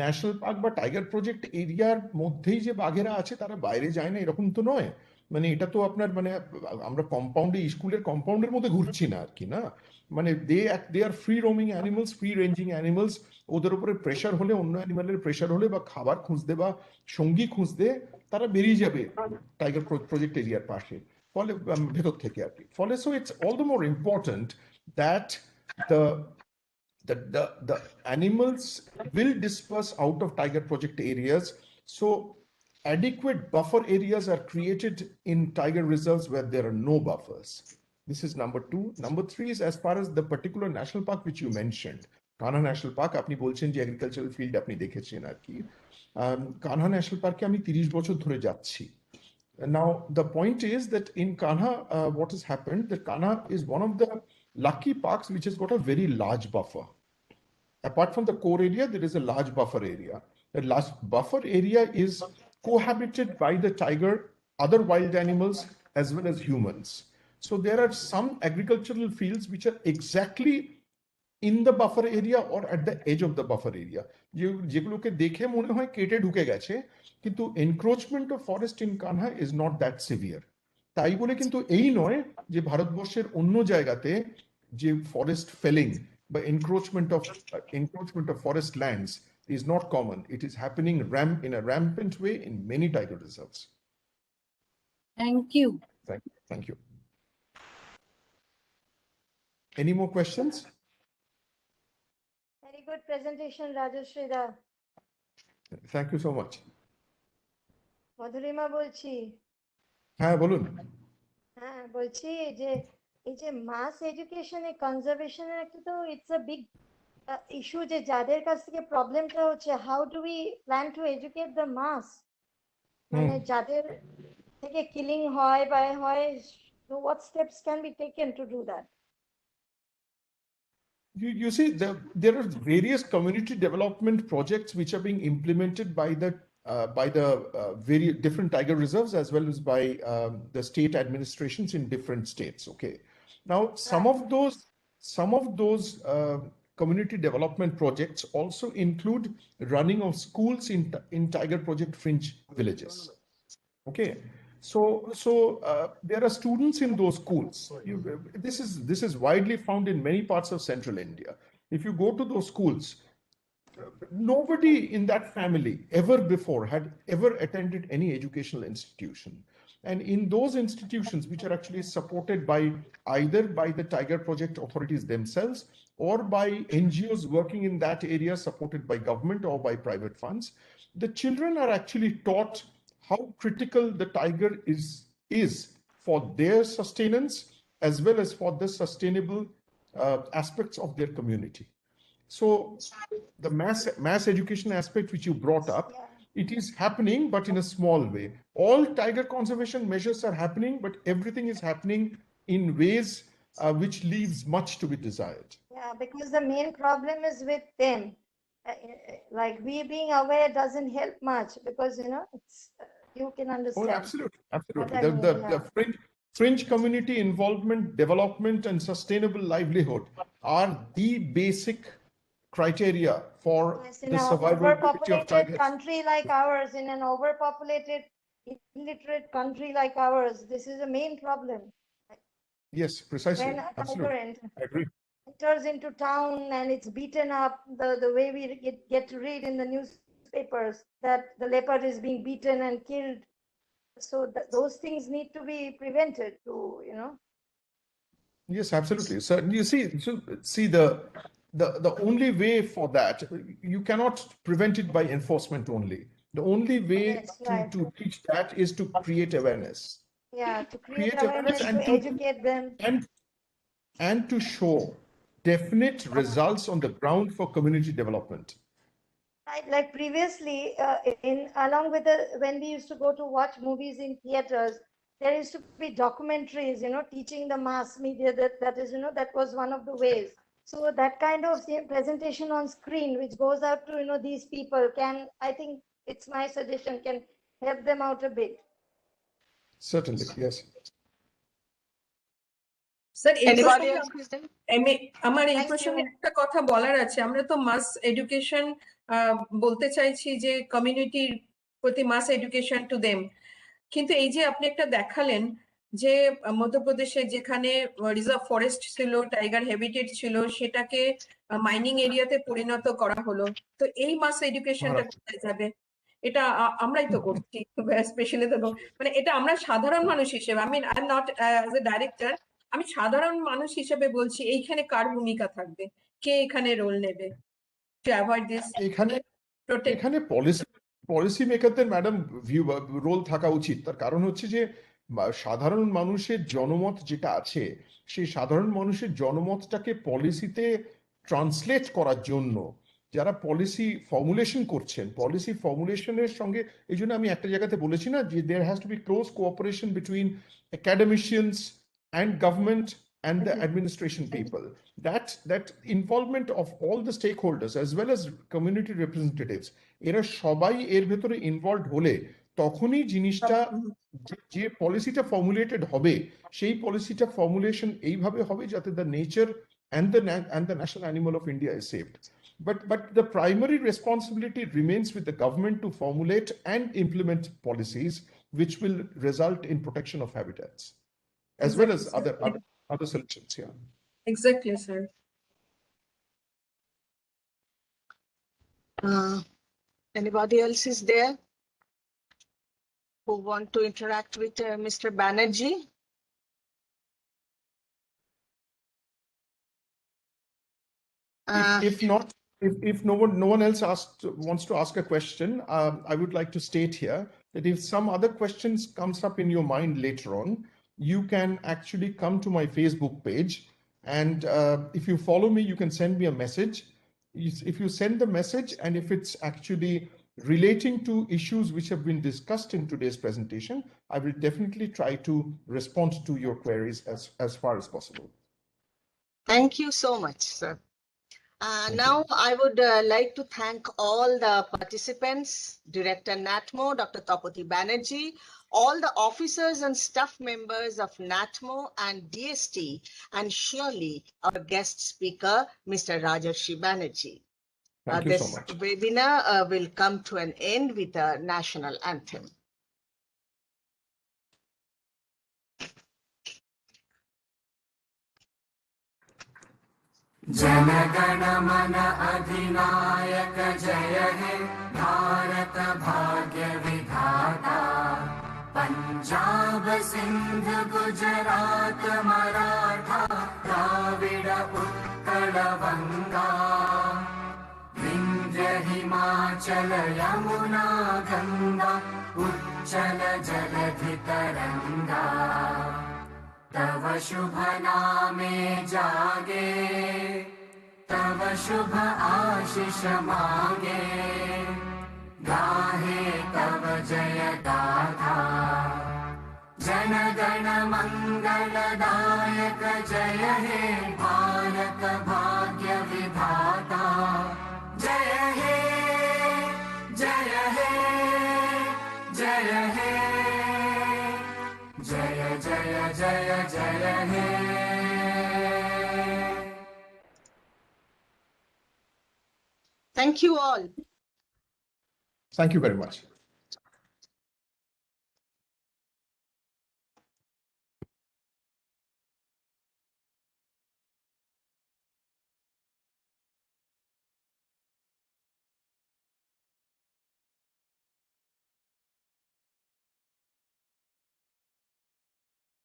ন্যাশনাল পার্ক বা টাইগার প্রজেক্ট এরিয়ার মধ্যেই যে বাঘেরা আছে তারা বাইরে যায় না এরকম তো নয়। মানে এটা তো আপনার মানে আমরা কম্পাউন্ডে, স্কুলের কম্পাউন্ডের মধ্যে ঘুরছি না আর কি, না মানে they are free roaming animals, free ranging animals. ওদের উপরে প্রেশার হলে, অন্য অ্যানিমালের প্রেশার হলে বা খাবার খুঁজতে বা সঙ্গী খুঁজতে তারা বেরিয়ে যাবে টাইগার প্রজেক্ট এরিয়ার পাশে, ফলে ভেতর থেকে আর কি। ফলে so it's all the more important that the animals will disperse out of tiger project areas, so adequate buffer areas are created in tiger reserves where there are no buffers. This is number 2. Number 3 is as far as the particular national park which you mentioned, Kanha National Park, আপনি বলছেন যে agricultural field আপনি দেখেছেন আর কি। Kanha National Park আমি 30 বছর ধরে যাচ্ছি। Now the point is that in Kanha what has happened, that Kanha is one of the lucky parks which has got a very large buffer. Apart from the core area, there is a large buffer area. The large buffer area is cohabited by the tiger, other wild animals, as well as humans. So there are some agricultural fields which are exactly in the buffer area or at the edge of the buffer area. যেগুলোকে দেখে মনে হয় কেটে ঢুকে গেছে, কিন্তু encroachment of forest in Kanha is not that severe. তাই বলে কিন্তু এই নয় যে ভারতবর্ষের অন্য জায়গাতে যে ফরেস্ট ফেলিং বা encroachment of forest lands is not common. It is happening in a rampant way in many tiger reserves. Thank you. Thank you. Any more questions? Very good presentation, Rajashri da. Thank you so much. Madhurima বলছি। হ্যাঁ বলুন। হ্যাঁ বলছি যে এই যে মাস এডুকেশনে কনজারভেশনের একটা তো ইটস আ বিগ ইস্যু, যে যাদের কাছ থেকে প্রবলেমটা হচ্ছে, how do we plan to educate the mass, মানে যাদের থেকে কিলিং হয় বা হয়, what steps can be taken to do that? You see, there are various community development projects which are being implemented by the very different tiger reserves as well as by the state administrations in different states. Okay, now some of those community development projects also include running of schools in tiger project fringe villages. Okay, so there are students in those schools. This is widely found in many parts of central India. If you go to those schools, nobody in that family ever before had ever attended any educational institution. And in those institutions, which are actually supported by either by the Tiger Project authorities themselves or by NGOs working in that area supported by government or by private funds, the children are actually taught how critical the tiger is for their sustenance as well as for the sustainable aspects of their community. So the mass education aspect which you brought up, it is happening, but in a small way. All tiger conservation measures are happening, but everything is happening in ways which leaves much to be desired. Yeah, because the main problem is with them. Like we being aware doesn't help much, because it's you can understand. Oh, absolutely. The fringe community involvement, development, and sustainable livelihood are the basic criteria for the survivability of tigers. Country like ours, in an overpopulated, illiterate country like ours, this is a main problem. Yes, precisely. When a tiger enters into town and it's beaten up, the way we get to read in the newspapers that the leopard is being beaten and killed. So those things need to be prevented Yes, absolutely. So you see the only way for that, you cannot prevent it by enforcement only. The only way Yes, right. to teach that is to create awareness. Yeah, to create Create awareness awareness, to educate them. and to show definite results on the ground for community development. Right, like previously, along with when we used to go to watch movies in theaters, there used to be documentaries, teaching the mass media that was one of the ways. So that kind of presentation on screen, which goes out to, these people I think it's my suggestion, can help them out a bit. Certainly, yes. Sir এই Anybody প্রসঙ্গে else, Kristen? আমার এই Thank প্রসঙ্গে you. একটা কথা বলার আছে। আমরা তো মাস এডুকেশন বলতে চাইছি যে কমিউনিটির প্রতি মাস এডুকেশন টু দেম, কিন্তু এই যে আপনি একটা দেখালেন যে মধ্যপ্রদেশে যেখানে রিজার্ভ ফরেস্ট ছিল, টাইগার হ্যাবিটেট ছিল, সেটাকে মাইনিং এরিয়াতে পরিণত করা হলো, তো এই মাস এডুকেশনটা কোথায় যাবে? এটা আমরাই তো করছি, স্পেশালি তো মানে এটা আমরা সাধারণ মানুষ হিসেবে, I am not as a director, আমি সাধারণ মানুষ হিসেবে বলছি এইখানে কার ভূমিকা থাকবে, কে এখানে রোল নেবে টু অ্যাভয়েড দিস? এখানে পলিসি মেকারদের ম্যাডাম রোল থাকা উচিত। তার কারণ হচ্ছে যে সাধারণ মানুষের জনমত যেটা আছে, সেই সাধারণ মানুষের জনমতটাকে পলিসিতে ট্রান্সলেট করার জন্য যারা পলিসি ফর্মুলেশন করছেন, পলিসি ফর্মুলেশনের সঙ্গে, এই জন্য আমি একটা জায়গাতে বলেছি না যে there has to be close cooperation between academicians and government and the administration people. That involvement of all the stakeholders as well as community representatives, এরা সবাই এর ভেতরে ইনভলভড হলে তখনই জিনিসটা, যে পলিসিটা ফর্মুলেটেড হবে, সেই পলিসিটা ফর্মুলেশন এইভাবে হবে যাতে the nature and the national animal of India is saved. But the primary responsibility remains with the government to formulate and implement policies which will result in protection of habitats, as well as other solutions. Yeah, exactly, sir. Anybody else is there who want to interact with Mr. Banerjee? If no one else wants to ask a question, I would like to state here that if some other questions comes up in your mind later on, you can actually come to my Facebook page, and if you follow me, you can send me a message. If you send the message, and if it's actually relating to issues which have been discussed in today's presentation, I will definitely try to respond to your queries as far as possible. Thank you so much, sir. Now I would like to thank all the participants, Director NATMO, Dr. Tapati Banerjee, all the officers and staff members of NATMO and DST, and surely our guest speaker, Mr. Rajarshi Banerjee. Thank you so much. This webinar will come to an end with a national anthem. जनगण मन अधिनायक जय हे भारत भाग्य विधाता, पंजाब सिंध गुजरात मराठा द्राविड उत्कल बंगा, विंध्य हिमाचल यमुना गंगा उच्चल जलधि तरंगा, तव शुभ नामे जागे, तव शुभ आशीष मांगे, गाहे तव जय गाथा, जन गण मंगलदायक जय हे भारत भाग्य विधाता, जय हे जय हे जय हे जय जय जय जय हे। Thank you all. Thank you very much.